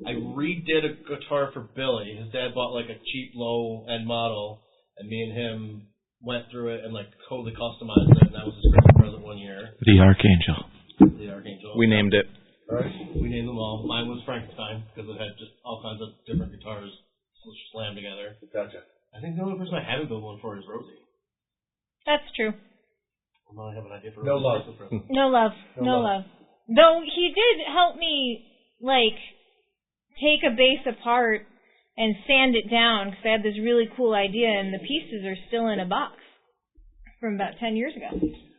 I redid a guitar for Billy. His dad bought a cheap low end model, and me and him went through it and totally customized it, and that was his Christmas present one year. The Archangel. The Archangel. We named it. All right. We named them all. Mine was Frankenstein because it had just all kinds of different guitars slammed together. Gotcha. I think the only person I haven't built one for is Rosie. That's true. Well, now I have an idea for No love. Rosie's Christmas present. No love. Though he did help me, take a bass apart and sand it down because I had this really cool idea, and the pieces are still in a box from about 10 years ago.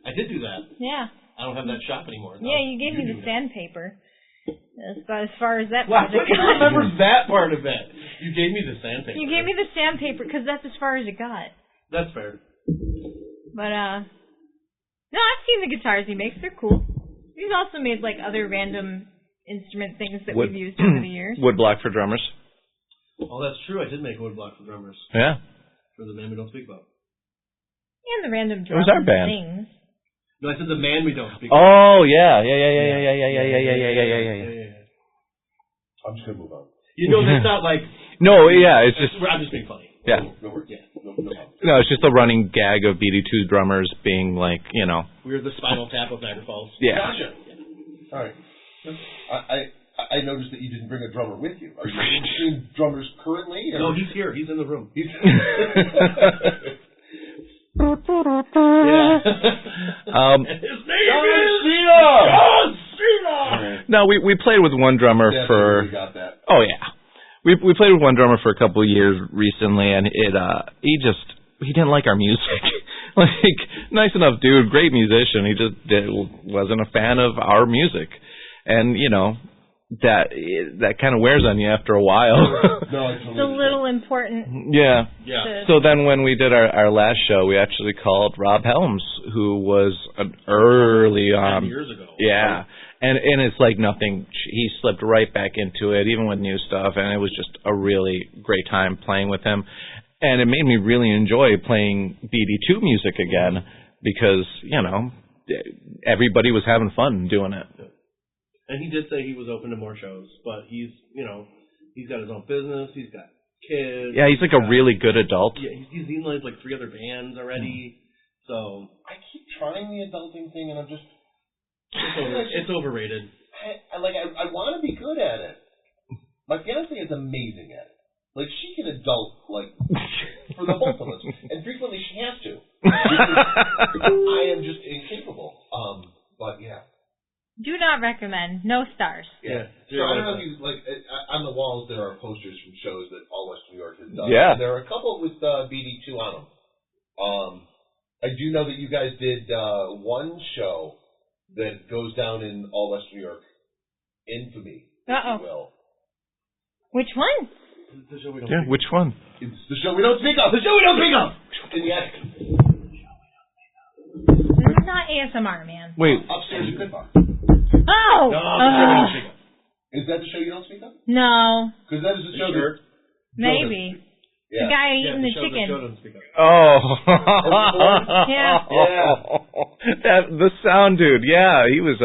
I did do that. Yeah. I don't have that shop anymore. Yeah, you gave me the sandpaper. That's about as far as that Wow, project who got. remembers that part of it? You gave me the sandpaper. You gave me the sandpaper because that's as far as it got. That's fair. But, no, I've seen the guitars he makes. They're cool. He's also made, other random instrument things that we've used over the years. Woodblock for drummers. Oh, that's true. I did make a woodblock for drummers. Yeah. For the man we don't speak about. And the random It was our band. things. No, I said the man we don't speak about. Oh, yeah. Yeah. I'm just going to move on. That's not No, yeah, it's just... I'm just being funny. Yeah. No worries. Yeah. No problem. No, it's just a running gag of BD2 drummers being We're the Spinal Tap of Niagara Falls. Yeah. Gotcha. All right. I noticed that you didn't bring a drummer with you. Are you between drummers currently? Or? No, he's here. He's in the room. He's Yeah. His name John Cena! No, we played with one drummer for... We got that. Oh, yeah. We played with one drummer for a couple of years recently, and he didn't like our music. Nice enough dude, great musician. He just wasn't a fan of our music. And, that kind of wears on you after a while. No, it's a little important. Yeah. Yeah. So then when we did our last show, we actually called Rob Helms, who was an early 10 years ago. Yeah. And it's nothing. He slipped right back into it, even with new stuff, and it was just a really great time playing with him. And it made me really enjoy playing BD2 music again because, everybody was having fun doing it. And he did say he was open to more shows, but he's got his own business, he's got kids. Yeah, he's a really good adult. Yeah, he's in 3 other bands already, so... I keep trying the adulting thing, and I'm just... It's overrated. I want to be good at it. My fiance is amazing at it. She can adult, for the both of us. And frequently she has to. I am just incapable. But, yeah. Do not recommend. No stars. Yeah. So I don't know if you, on the walls there are posters from shows that All West New York has done. Yeah. And there are a couple with BD2 on them. I do know that you guys did one show that goes down in All West New York infamy, if you will. Which one? The show we don't Yeah, which one? It's the show we don't speak of. The show we don't speak of! In the attic. This is not ASMR, man. Wait. Upstairs in Pittsburgh. Oh! No, the show we don't speak of. Is that the show you don't speak of? No. Because that is the show that... Maybe. Yeah. The guy eating the chicken. Oh. Yeah. The sound dude. Yeah, he was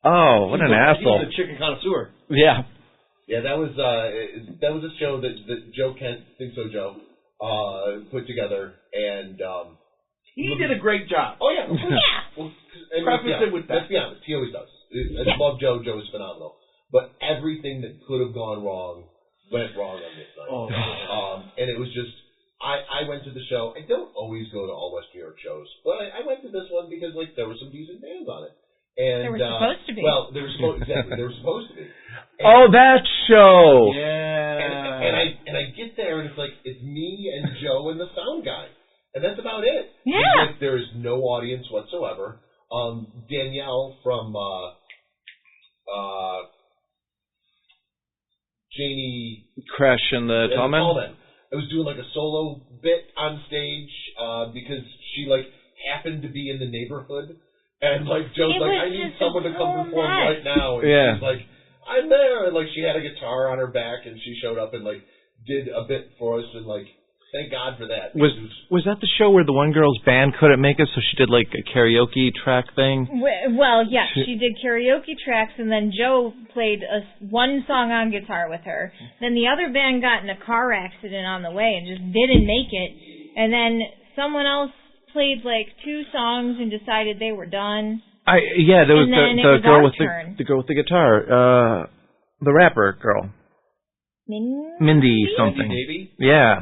what an asshole. He was a chicken connoisseur. Yeah. Yeah, that was a show that Joe Kent, Think So Joe, put together, and he did a great job. Oh yeah. Well, preface it with that. Let's be honest, he always does. I love Joe. Joe is phenomenal, but everything that could have gone wrong went wrong on this night. Oh. And it was just, I went to the show. I don't always go to All West New York shows, but I went to this one because there were some decent bands on it. And there were supposed to be. Well, they were supposed to be. Oh, that show! And And I get there and it's like it's me and Joe and the sound guy, and that's about it. Yeah. Like, there is no audience whatsoever. Danielle from Janie Crash and the Tallman. I was doing like a solo bit on stage because she like happened to be in the neighborhood, and like Joe's like, I need someone to come perform right now, and she's like, I'm there, and like she had a guitar on her back, and she showed up and like did a bit for us, and like thank God for that. Was that the show where the one girl's band couldn't make it, so she did like a karaoke track thing? Well, yeah, she did karaoke tracks, and then Joe played one song on guitar with her. Then the other band got in a car accident on the way and just didn't make it. And then someone else played like 2 songs and decided they were done. There was the girl with the girl with the guitar, the rapper girl. Mindy something. Maybe? Yeah.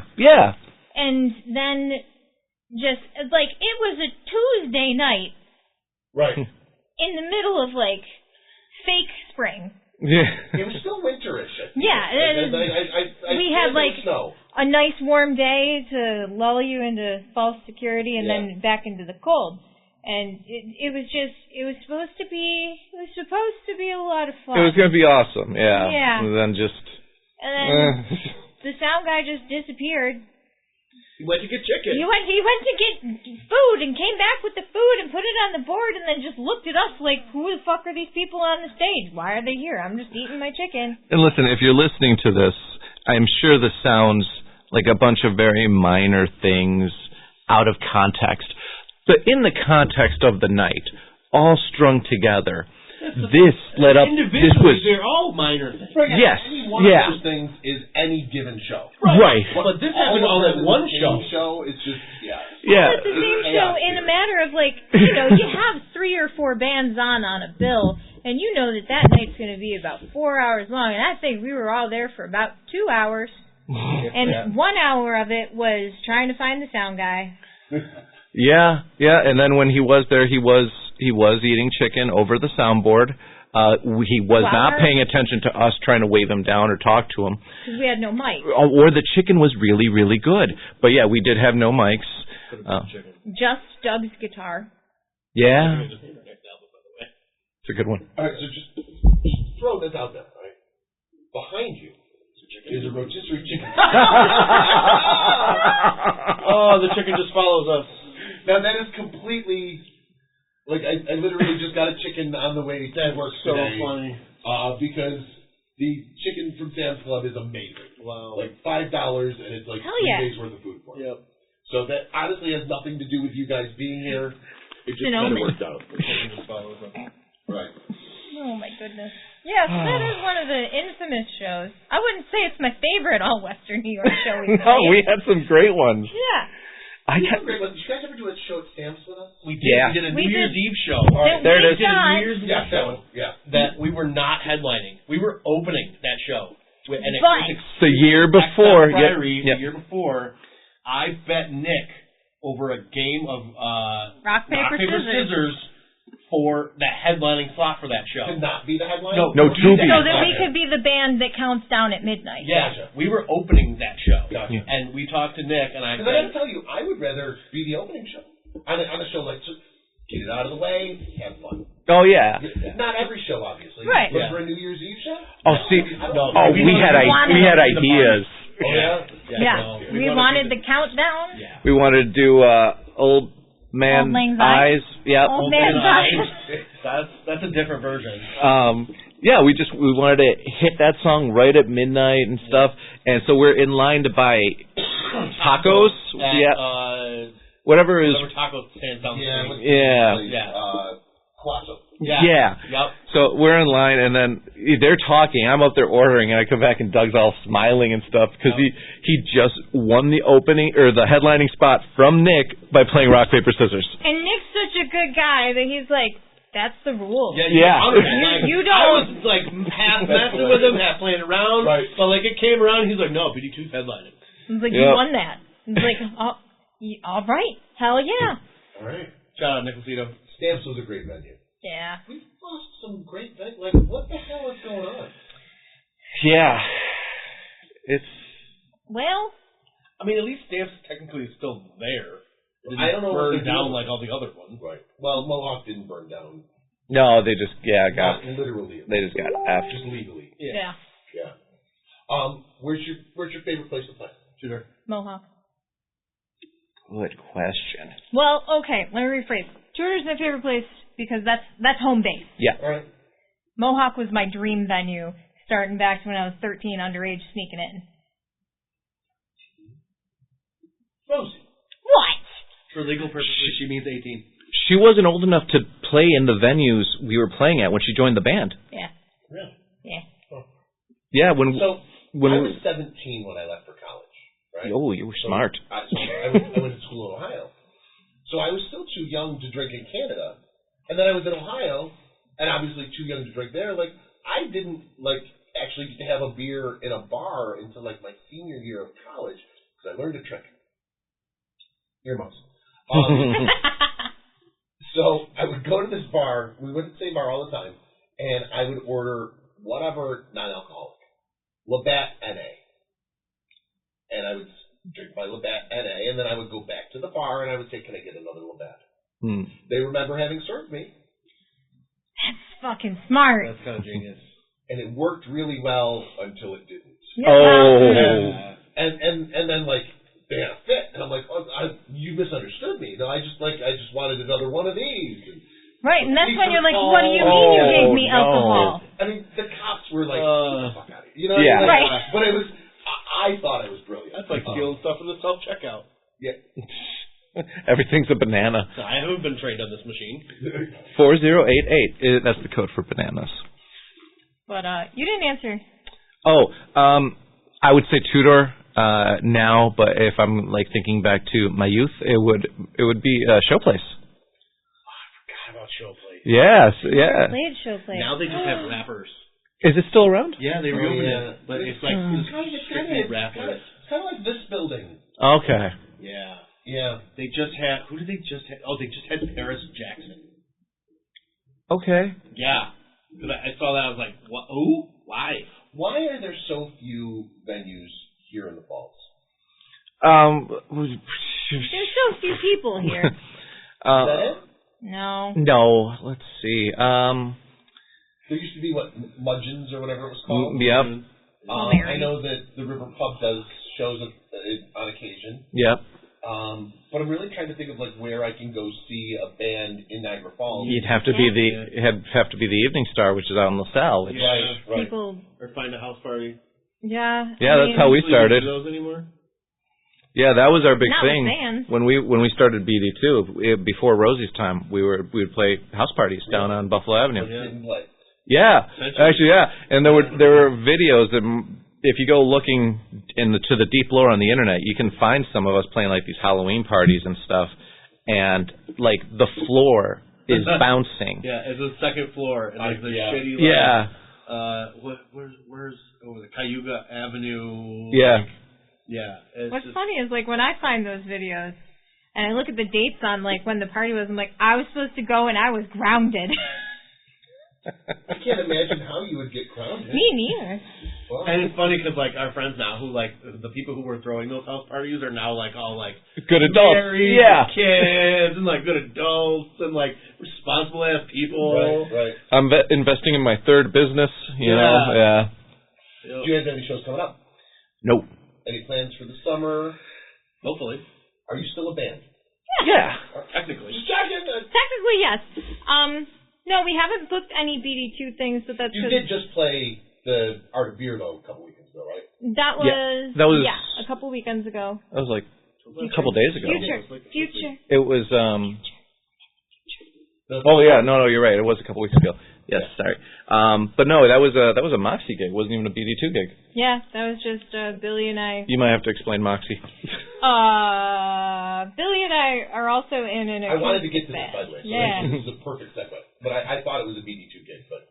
And then just, like, it was a Tuesday night. Right. In the middle of, like, fake spring. Yeah. It was still winterish. Yeah. We had, like, a nice warm day to lull you into false security and then back into the cold. And it was supposed to be a lot of fun. It was going to be awesome, yeah. Yeah. And then the sound guy just disappeared. He went to get chicken. He went to get food and came back with the food and put it on the board and then just looked at us like, who the fuck are these people on the stage? Why are they here? I'm just eating my chicken. And listen, if you're listening to this, I'm sure this sounds like a bunch of very minor things out of context. But in the context of the night, all strung together, this led up. This was. They're all minor things. Yes. Any one of those things is any given show. Right. But this happened all at one show. It's just All at the same show in a matter of like, you have 3 or 4 bands on a bill, and you know that night's going to be about 4 hours long. And I think we were all there for about 2 hours, and 1 hour of it was trying to find the sound guy. Yeah, and then when he was there, he was eating chicken over the soundboard. He was not paying attention to us trying to wave him down or talk to him. Because we had no mic. Or the chicken was really, really good. But yeah, we did have no mics. Just Doug's guitar. Yeah. It's a good one. All right, so just throw this out there, all right? Behind you is a rotisserie chicken. Oh, the chicken just follows us. Now that is completely, like, I literally just got a chicken on the way to work today. So funny. Because the chicken from Sam's Club is amazing. Wow. Like $5 and it's like 3 days worth of food for you. Yep. So that honestly has nothing to do with you guys being here. It just kind of worked out. The chicken just follows us. Right. Oh my goodness. Yes, that is one of the infamous shows. I wouldn't say it's my favorite all Western New York show we've No, we had some great ones. Yeah. Did you guys ever do a show at Sam's with us? We did. Yeah. We did a New Year's Eve show. There it is. We did a New Year's Eve show. Yeah. That we were not headlining. We were opening that show. And the year before. The year before, I bet Nick over a game of rock, paper, scissors for that headlining slot for that show. To not be the headliner? No, to be. So that we could be the band that counts down at midnight. Yeah, gotcha. We were opening that show. Gotcha. And we talked to Nick, and I said... Because I got to tell you, I would rather be the opening show. On a show like, just get it out of the way, have fun. Oh, yeah. Not every show, obviously. Right. But for a New Year's Eve show? Oh, see. We had ideas. Oh, yeah? Yeah. We wanted the countdown. Yeah. We wanted to do Old Man Eyes. Yeah. Old Man's Eyes. That's a different version. Yeah, we wanted to hit that song right at midnight and stuff, and so we're in line to buy tacos. Whatever taco stand sounds. Quasso. Yeah. Yep. So we're in line, and then they're talking. I'm up there ordering, and I come back, and Doug's all smiling and stuff because he just won the opening or the headlining spot from Nick by playing rock paper scissors. And Nick's such a good guy that he's like, that's the rule. Yeah. You don't. I was like half messing with him, half playing around. Right. But like it came around, he's like, no, BD2's headlining. He's like, you won that. He's like, all right, hell yeah. All right. Shout out Nicolito. Stamps was a great venue. Yeah. We've lost some great venues. Like, what the hell is going on? Yeah. Well, I mean, at least Stamps technically is still there. It didn't I don't know what burn they're down doing. like all the other ones. Right. Well, Mohawk didn't burn down. No, they just got. Not literally. They just got effed. Just legally. yeah. Yeah. Where's your favorite place to play? Shooter. Mohawk. Good question. Well, okay, let me rephrase. Tudor's my favorite place because that's home base. Yeah. All right. Mohawk was my dream venue, starting back to when I was 13, underage, sneaking in. Rosie. What? For legal purposes, she means 18. She wasn't old enough to play in the venues we were playing at when she joined the band. Yeah. Really? Yeah. Oh. Yeah, So I was 17 when I left for college, right? Oh, you were smart. I went to school in Ohio. So I was still too young to drink in Canada. And then I was in Ohio, and obviously too young to drink there. Like, I didn't, actually get to have a beer in a bar until, my senior year of college, because I learned a trick. Earmuffs. So I would go to this bar. We went to the same bar all the time, and I would order whatever non-alcoholic, Labatt NA, and I would drink my Labatt NA, and then I would go back to the bar and I would say, "Can I get another Labatt?" They remember having served me. That's fucking smart. That's kind of genius. And it worked really well until it didn't. Yeah, And then they had a fit, and I'm like, "Oh, you misunderstood me. No, I just wanted another one of these." Right, and that's when you're like, what do you mean you gave me alcohol? I mean, the cops were like, "Get the fuck out of here." You know? Yeah. Right. But it was, I thought it was brilliant. That's like stealing stuff from the self-checkout. Yeah. Everything's a banana. I haven't been trained on this machine. 4088. That's the code for bananas. But you didn't answer. Oh, I would say Tudor now, but if I'm thinking back to my youth, it would be Showplace. About Showplace. Yes, yeah. Played Showplace. Now they just have rappers. Is it still around? Yeah, they reopened yeah. it, but it's strictly rappers. It's kind of like this building. Okay. Yeah. Yeah. They just had, who did they just have? Oh, they just had Paris Jackson. Okay. Yeah. Because I saw that, I was like, what? Who? Why? Why are there so few venues here in the Falls? There's so few people here. Is that it? No. No, let's see. There used to be, Mudgeons or whatever it was called? Yep. I know that the River Pub does shows on occasion. Yep. But I'm really trying to think of where I can go see a band in Niagara Falls. You'd have to be have to be the Evening Star, which is out in LaSalle. Which, Right. People. Or find a house party. Yeah. Yeah, that's how we started. Do those anymore? Yeah, that was our big Not thing with bands. when we started BD2. Before Rosie's time, we would play house parties down on Buffalo Avenue. Didn't play. Yeah, actually, yeah, and there were videos that if you go looking to the deep lore on the internet, you can find some of us playing these Halloween parties and stuff, and the floor is bouncing. Yeah, it's the second floor, and the shitty. Where's over the Cayuga Avenue? Yeah. Yeah. What's funny is when I find those videos and I look at the dates on when the party was, I'm like, I was supposed to go and I was grounded. I can't imagine how you would get grounded. Me neither. Well, and it's funny because our friends now who the people who were throwing those house parties are now all good adults, married, yeah, kids and good adults and responsible ass people. Right. I'm investing in my third business. You know, yeah. Do you guys have any shows coming up? Nope. Any plans for the summer? Hopefully. Are you still a band? Yeah. Technically. Just checking. Technically, yes. No, we haven't booked any BD2 things, but that's You did just play the Art of Beer, though, a couple weekends ago, right? That was a couple weekends ago. That was a couple days ago. Future. It was oh yeah, no, you're right. It was a couple weeks ago. Yes, sorry. But no, that was a Moxie gig. It wasn't even a BD2 gig. Yeah, that was just Billy and I. You might have to explain Moxie. Billy and I are also in an. I wanted to get to this, by the way. So yeah. This is a perfect segue. But I thought it was a BD2 gig, but.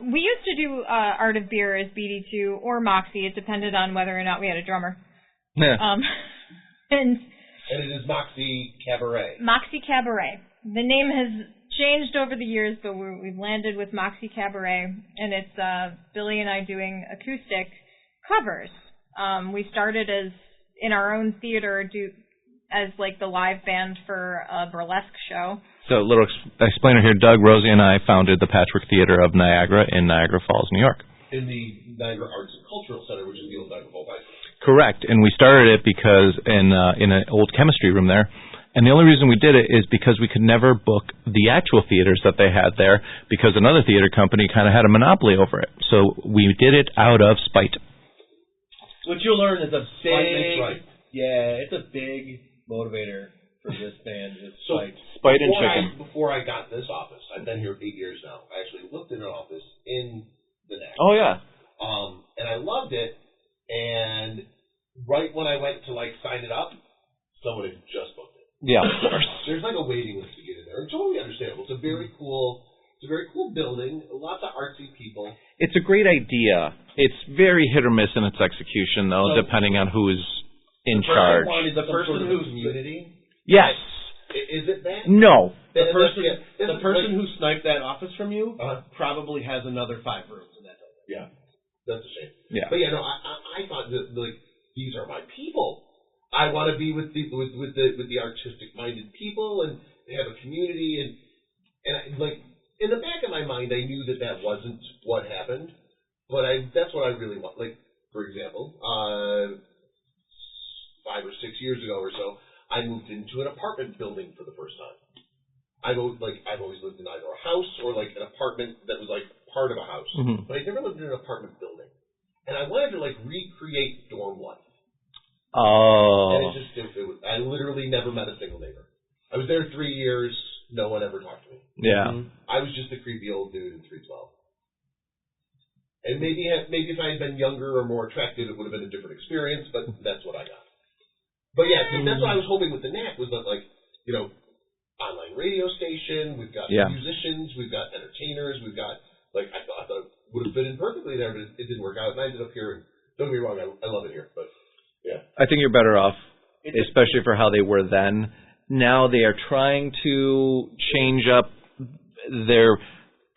We used to do Art of Beer as BD2 or Moxie. It depended on whether or not we had a drummer. Yeah. And it is Moxie Cabaret. Moxie Cabaret. The name has changed over the years, but we've landed with Moxie Cabaret, and it's Billy and I doing acoustic covers We started as in our own theater as like the live band for a burlesque show. So, a little explainer here. Doug, Rosie, and I founded the Patchwork Theater of Niagara in Niagara Falls, New York. In the Niagara Arts and Cultural Center, which is the old Niagara Falls High School. Correct, and we started it because in an old chemistry room there, and the only reason we did it is because we could never book the actual theaters that they had there because another theater company kind of had a monopoly over it. So we did it out of spite. What you'll learn is a big, right. Yeah, it's a big motivator for this band. Is spite and chicken. Before I got this office, I've been here 8 years now. I actually looked in an office in the NAC. Oh yeah. And I loved it. And right when I went to sign it up, someone had just booked it. Yeah, of course. There's a waiting list to get in there. It's totally understandable. It's a very cool building. Lots of artsy people. It's a great idea. It's very hit or miss in its execution, though, depending on who is in charge. The person who's community. Yes. Is it that? No. The person who sniped that office from you probably has another 5 rooms in that building. Yeah, that's a shame. Yeah. But yeah, no, I thought that these are my people. I want to be with the artistic minded people, and they have a community, and in the back of my mind, I knew that wasn't what happened, but that's what I really want. For example, 5 or 6 years ago or so, I moved into an apartment building for the first time. I've always lived in either a house or an apartment that was part of a house, but I never lived in an apartment building, and I wanted to recreate dorm life. Oh. And I literally never met a single neighbor. I was there 3 years. No one ever talked to me. Yeah. I was just a creepy old dude in 312. And maybe if I had been younger or more attractive, it would have been a different experience, but that's what I got. But yeah, that's what I was hoping with the NAC was that, online radio station, we've got musicians, we've got entertainers, we've got, I thought it would have fit in perfectly there, but it didn't work out. And I ended up here, and don't get me wrong, I love it here, but yeah. I think you're better off, especially for how they were then. Now they are trying to change up their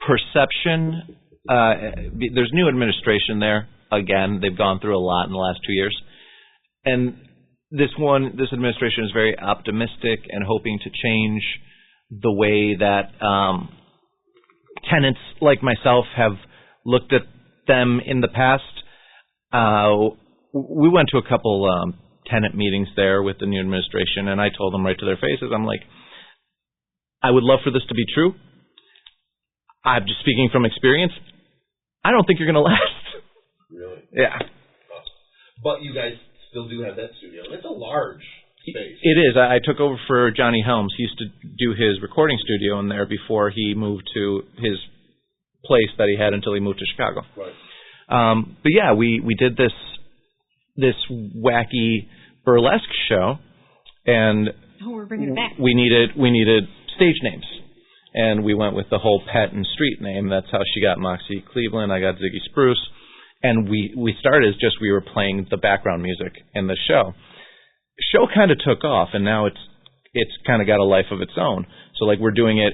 perception. There's new administration there. Again, they've gone through a lot in the last 2 years. And this administration is very optimistic and hoping to change the way that tenants like myself have looked at them in the past. We went to a couple tenant meetings there with the new administration, and I told them right to their faces, I'm like, I would love for this to be true. I'm just speaking from experience. I don't think you're going to last. Really? Yeah. But you guys still do have that studio. It's a large space. It is. I took over for Johnny Helms. He used to do his recording studio in there before he moved to his place that he had until he moved to Chicago. Right. But yeah, we did this wacky burlesque show, and we're bringing it back. We needed stage names, and we went with the whole pet and street name. That's how she got Moxie Cleveland. I got Ziggy Spruce, and we started as just we were playing the background music in the show. Show kind of took off, and now it's kind of got a life of its own. So we're doing it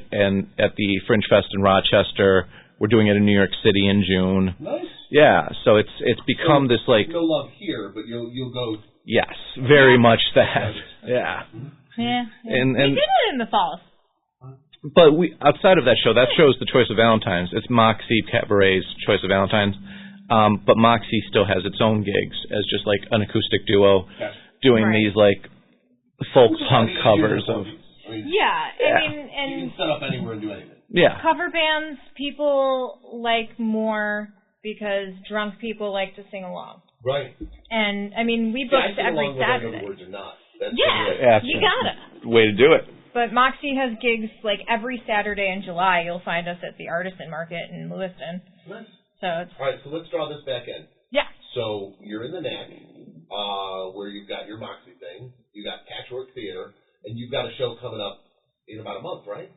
at the Fringe Fest in Rochester. We're doing it in New York City in June. Nice. Yeah, so it's become this no love here, but you'll go. Yes, very much that. Yeah. Yeah. And we did it in the fall. But outside of that show's the Choice of Valentines. It's Moxie Cabaret's Choice of Valentines. But Moxie still has its own gigs as just an acoustic duo doing these folk punk covers of. I mean, and you can set up anywhere and do anything. Yeah. Cover bands people like more because drunk people like to sing along. Right. And I mean, we booked every Saturday. Whether I know the words or not. That's you gotta. Way to do it. But Moxie has gigs every Saturday in July. You'll find us at the Artisan Market in Lewiston. Nice. So it's all right. So let's draw this back in. Yeah. So you're in the NAC, where you've got your Moxie thing, you got Patchwork Theater, and you've got a show coming up in about a month, right?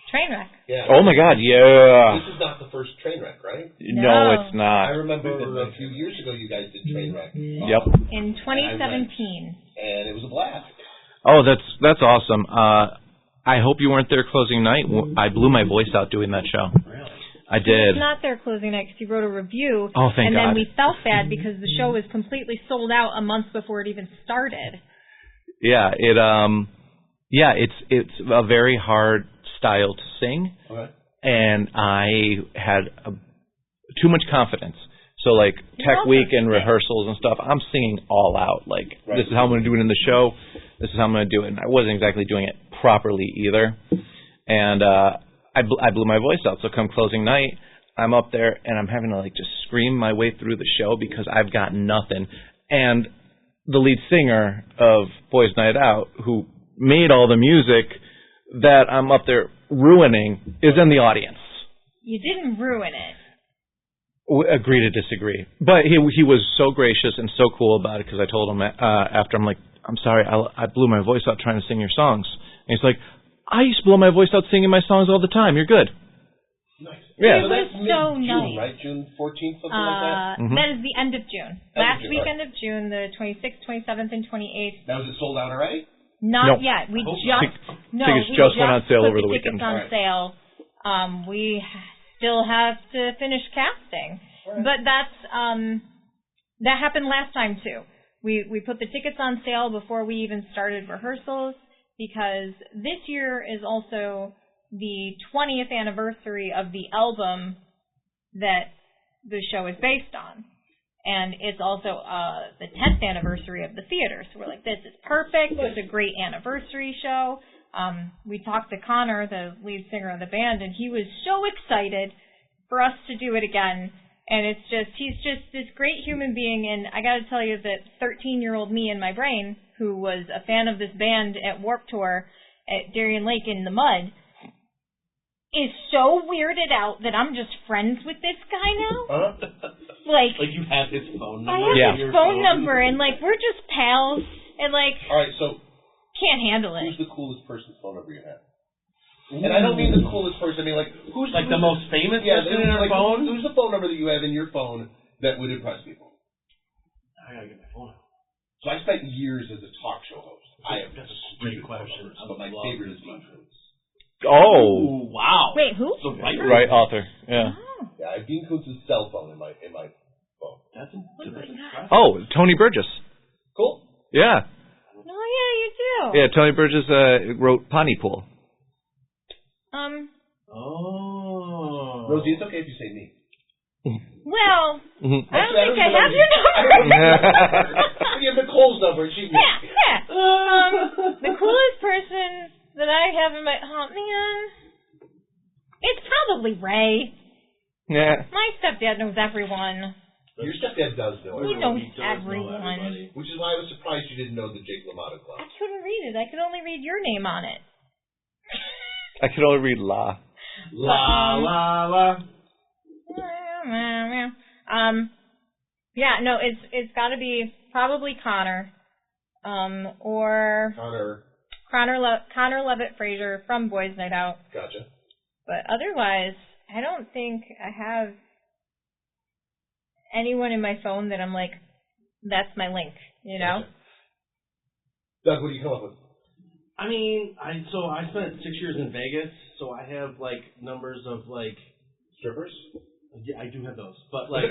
Trainwreck. Yeah. Oh my God, yeah. This is not the first Trainwreck, right? No, it's not. I remember a few years ago you guys did Trainwreck. Yep. In 2017. And it was a blast. Oh, that's awesome. I hope you weren't there closing night. I blew my voice out doing that show. Really? I He did. was not there closing night because he wrote a review. Oh, thank and God. then we felt bad because the show was completely sold out a month before it even started. Yeah, it's a very hard style to sing. Okay. And I had too much confidence. So, like, tech week and rehearsals and stuff, I'm singing all out. Like, this is how I'm going to do it in the show. This is how I'm going to do it. And I wasn't exactly doing it properly either. And I blew my voice out. So come closing night, I'm up there, and I'm having to, like, just scream my way through the show because I've got nothing. And the lead singer of Boys Night Out, who made all the music that I'm up there ruining, is in the audience. You didn't ruin it. Agree to disagree. But he was so gracious and so cool about it because I told him after, I'm like, I'm sorry, I blew my voice out trying to sing your songs. And he's like, I used to blow my voice out singing my songs all the time. You're good. Nice. Yeah. So that's so mid-June, nice. right? June 14th, something like that? Mm-hmm. That is the end of June. Last weekend of June, the 26th, 27th, and 28th. Now, is it sold out already? Not No. yet. We Tickets just went on sale over the tickets weekend. on sale. We still have to finish casting, but that happened last time too. We put the tickets on sale before we even started rehearsals because this year is also the 20th anniversary of the album that the show is based on. And it's also the 10th anniversary of the theater. So we're like, this is perfect. It's a great anniversary show. We talked to Connor, the lead singer of the band, and he was so excited for us to do it again. And he's just this great human being. And I got to tell you that 13-year-old me in my brain, who was a fan of this band at Warped Tour at Darien Lake in the mud, is so weirded out that I'm just friends with this guy now. Like you have his phone number? I have his phone number, and, like, we're just pals, and, like, all right, so can't handle it. Who's the coolest person's phone number you have? And I don't mean the coolest person. I mean, like, who's the most famous person in our phone? Who's the phone number that you have in your phone that would impress people? I gotta get my phone. So I spent years as a talk show host. That's a great question. But my favorite is Dean Koontz. Oh, wow! Wait, who? The writer? Right, author. Yeah. Yeah, I have Dean Koontz's cell phone in my phone. That's impressive. Oh, Tony Burgess. Cool. Yeah. Oh yeah, you do. Yeah, Tony Burgess wrote Pontypool. Oh. Rosie, it's okay if you say me. Well, Mm-hmm. I don't think I have your number. You have Nicole's number. And she Yeah. The coolest person that I have in my it's probably Ray. Yeah. My stepdad knows everyone. Your stepdad does know He everyone. knows everyone. Which is why I was surprised you didn't know the Jake LaMotta Club. I couldn't read it. I could only read your name on it. I could only read La. La. Yeah, no, it's got to be probably Connor, or Connor Levitt Fraser from Boys Night Out. Gotcha. But otherwise, I don't think I have anyone in my phone that I'm like, that's my link, you know? Gotcha. Doug, what do you come up with? I mean, I spent 6 years in Vegas, so I have, like, numbers of, like... Strippers? Yeah, I do have those. But, like,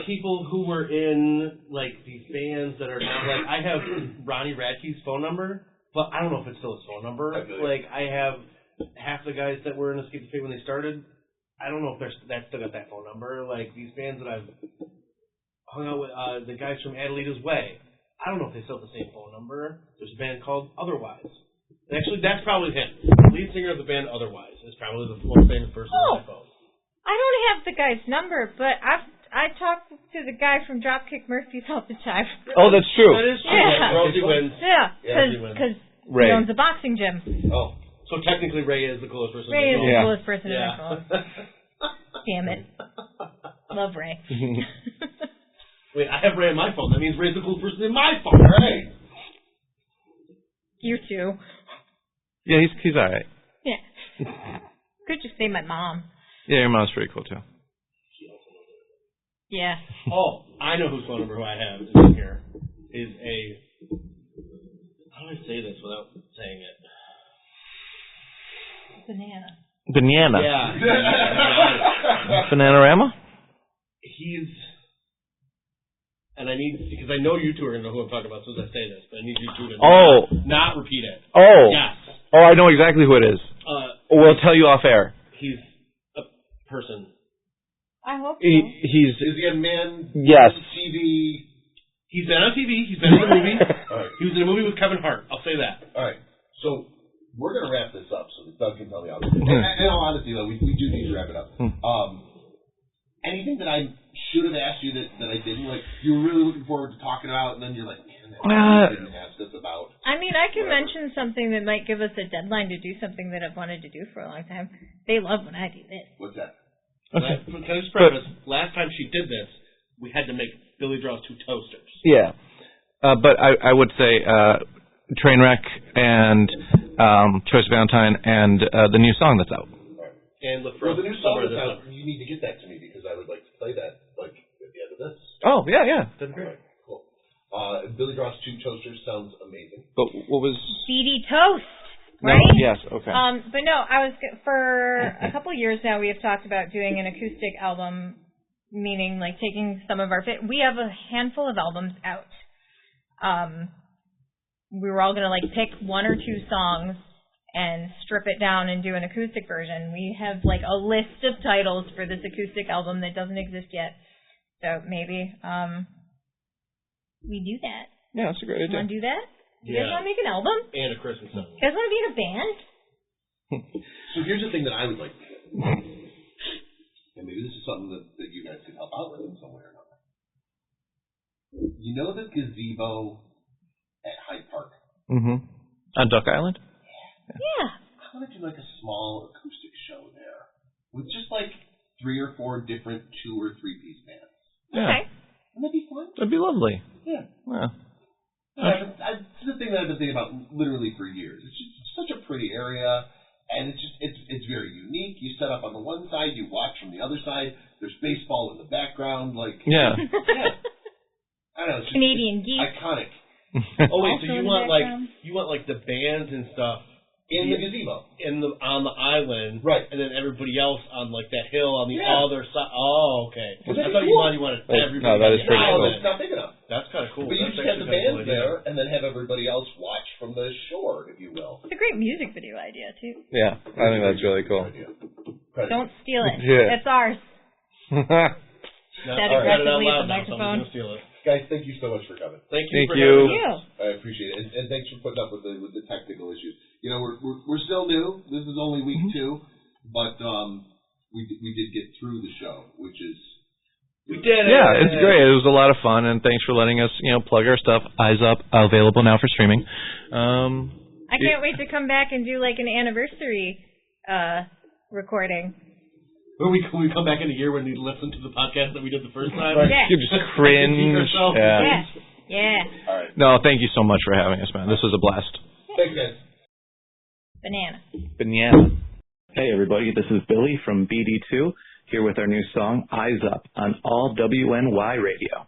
people who were in, like, these bands that are now, like, I have Ronnie Radke's phone number, but I don't know if it's still his phone number. Like, I have half the guys that were in Escape the Fate when they started. I don't know if that's still got that phone number. Like, these bands that I've hung out with, the guys from Adelita's Way, I don't know if they still have the same phone number. There's a band called Otherwise. And actually, that's probably him. The lead singer of the band Otherwise is probably the most famous person on my phone. I don't have the guy's number, but I talk to the guy from Dropkick Murphys all the time. Oh, that's true. That is true. Yeah. Rosie wins. Yeah, Rosie wins. because Ray. he owns a boxing gym. Oh. So technically Ray is the coolest person Ray is in the the phone. coolest person in my phone. Damn it. Love Ray. Wait, I have Ray on my phone. That means Ray's the coolest person in my phone. Right. You too. Yeah, he's all right. Yeah. Could just say my mom. Yeah, your mom's pretty cool, too. Yeah. Oh, I know whose phone number who I have is in here. Is a... How do I say this without saying it? Banana. Banana. Yeah. Bananarama? He's, and I need, because I know you two are going to know who I'm talking about as soon as I say this, but I need you two to not repeat it. Oh. Yes. Oh, I know exactly who it is. We'll tell you off air. He's a person. I hope so. He's... Is he a man? Yes. TV? He's been on TV. He's been in a movie. All right. He was in a movie with Kevin Hart. I'll say that. All right. So we're going to wrap this up so that Doug can tell me how. In all honesty, though, we do need to wrap it up. Anything that I should have asked you that I didn't, like, you were really looking forward to talking about, and then you're like, man, I didn't ask this about. I mean, I can mention something that might give us a deadline to do something that I've wanted to do for a long time. They love when I do this. What's that? Okay. Can I just preface? Last time she did this, we had to make Billy Draws 2 toasters. Yeah. But I would say Trainwreck and Choice Valentine and the new song that's out. And look for for the new song that's out. You need to get that to me because I would like to play that like at the end of this. Oh, yeah. That'd be great. Right, cool. Billy Draws 2 toasters sounds amazing. But what was... CD Toast, right? No, yes, okay. But no, for a couple of years now, we have talked about doing an acoustic album, meaning like taking some of our... We have a handful of albums out. We were all going to like pick 1 or 2 songs and strip it down and do an acoustic version. We have like a list of titles for this acoustic album that doesn't exist yet. So maybe we do that. Yeah, that's a great idea. Want to do that? You guys want to make an album? And a Christmas song. You guys want to be in a band? So here's the thing that I would like to do. And maybe this is something that you guys could help out with in some way or another. You know the gazebo at Hyde Park? Mm-hmm. On Duck Island? Yeah. I want to do like a small acoustic show there with just like 3 or 4 different 2 or 3 piece bands. Yeah. Okay. Wouldn't that be fun? That'd be lovely. Yeah. It's the thing that I've been thinking about literally for years. It's just such a pretty area, and it's very unique. You set up on the one side, you watch from the other side. There's baseball in the background, like yeah. I don't know. It's just, Canadian geek. Iconic. Oh wait, so Also you in want the background. like the bands and stuff in the gazebo, on the island, right? And then everybody else on like that hill on the Yeah. other side. Oh, okay. I thought cool? you wanted everybody. No, that is pretty cool. It's not big enough. That's kind of cool. But you That's just have the actually bands there, and then have everybody else watch from the shore, if you will. It's a great music video idea, too. Yeah, I think that's really cool. Don't steal it. Yeah. It's ours. Said aggressively at the microphone. Guys, thank you so much for coming. Thank you. I appreciate it, and thanks for putting up with the technical issues. You know, we're still new. This is only week 2, but we did get through the show, which is we did. Yeah, it's great. It was a lot of fun, and thanks for letting us plug our stuff. Eyes Up, available now for streaming. I can't wait to come back and do like an anniversary recording. When we come back in a year when we listen to the podcast that we did the first time. Yeah. You just cringe. Yeah. Yeah. All right. No, thank you so much for having us, man. This was a blast. Thanks, guys. Banana. Hey, everybody. This is Billy from BD2 here with our new song, Eyes Up, on All WNY Radio.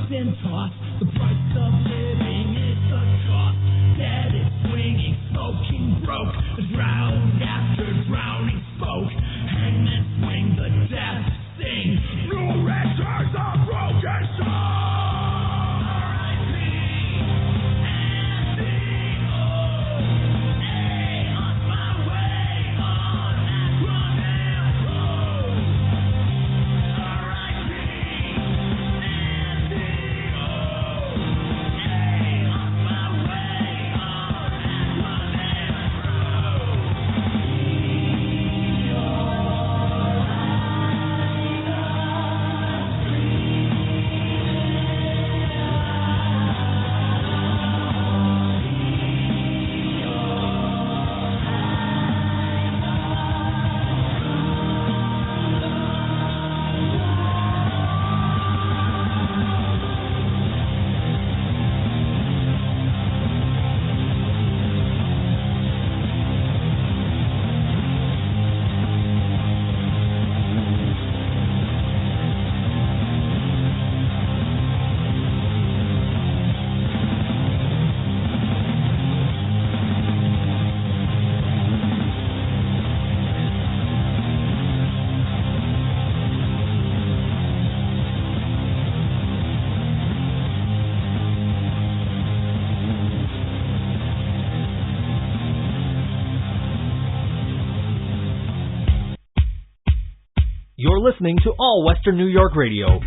been taught. The price of living is the cost. Dead is swinging, smoking broke. Drowned after drowning smoke. Hangmen swing, the death sing. No returns of broken soul. You're listening to All Western New York Radio.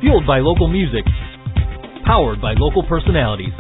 Fueled by local music. Powered by local personalities.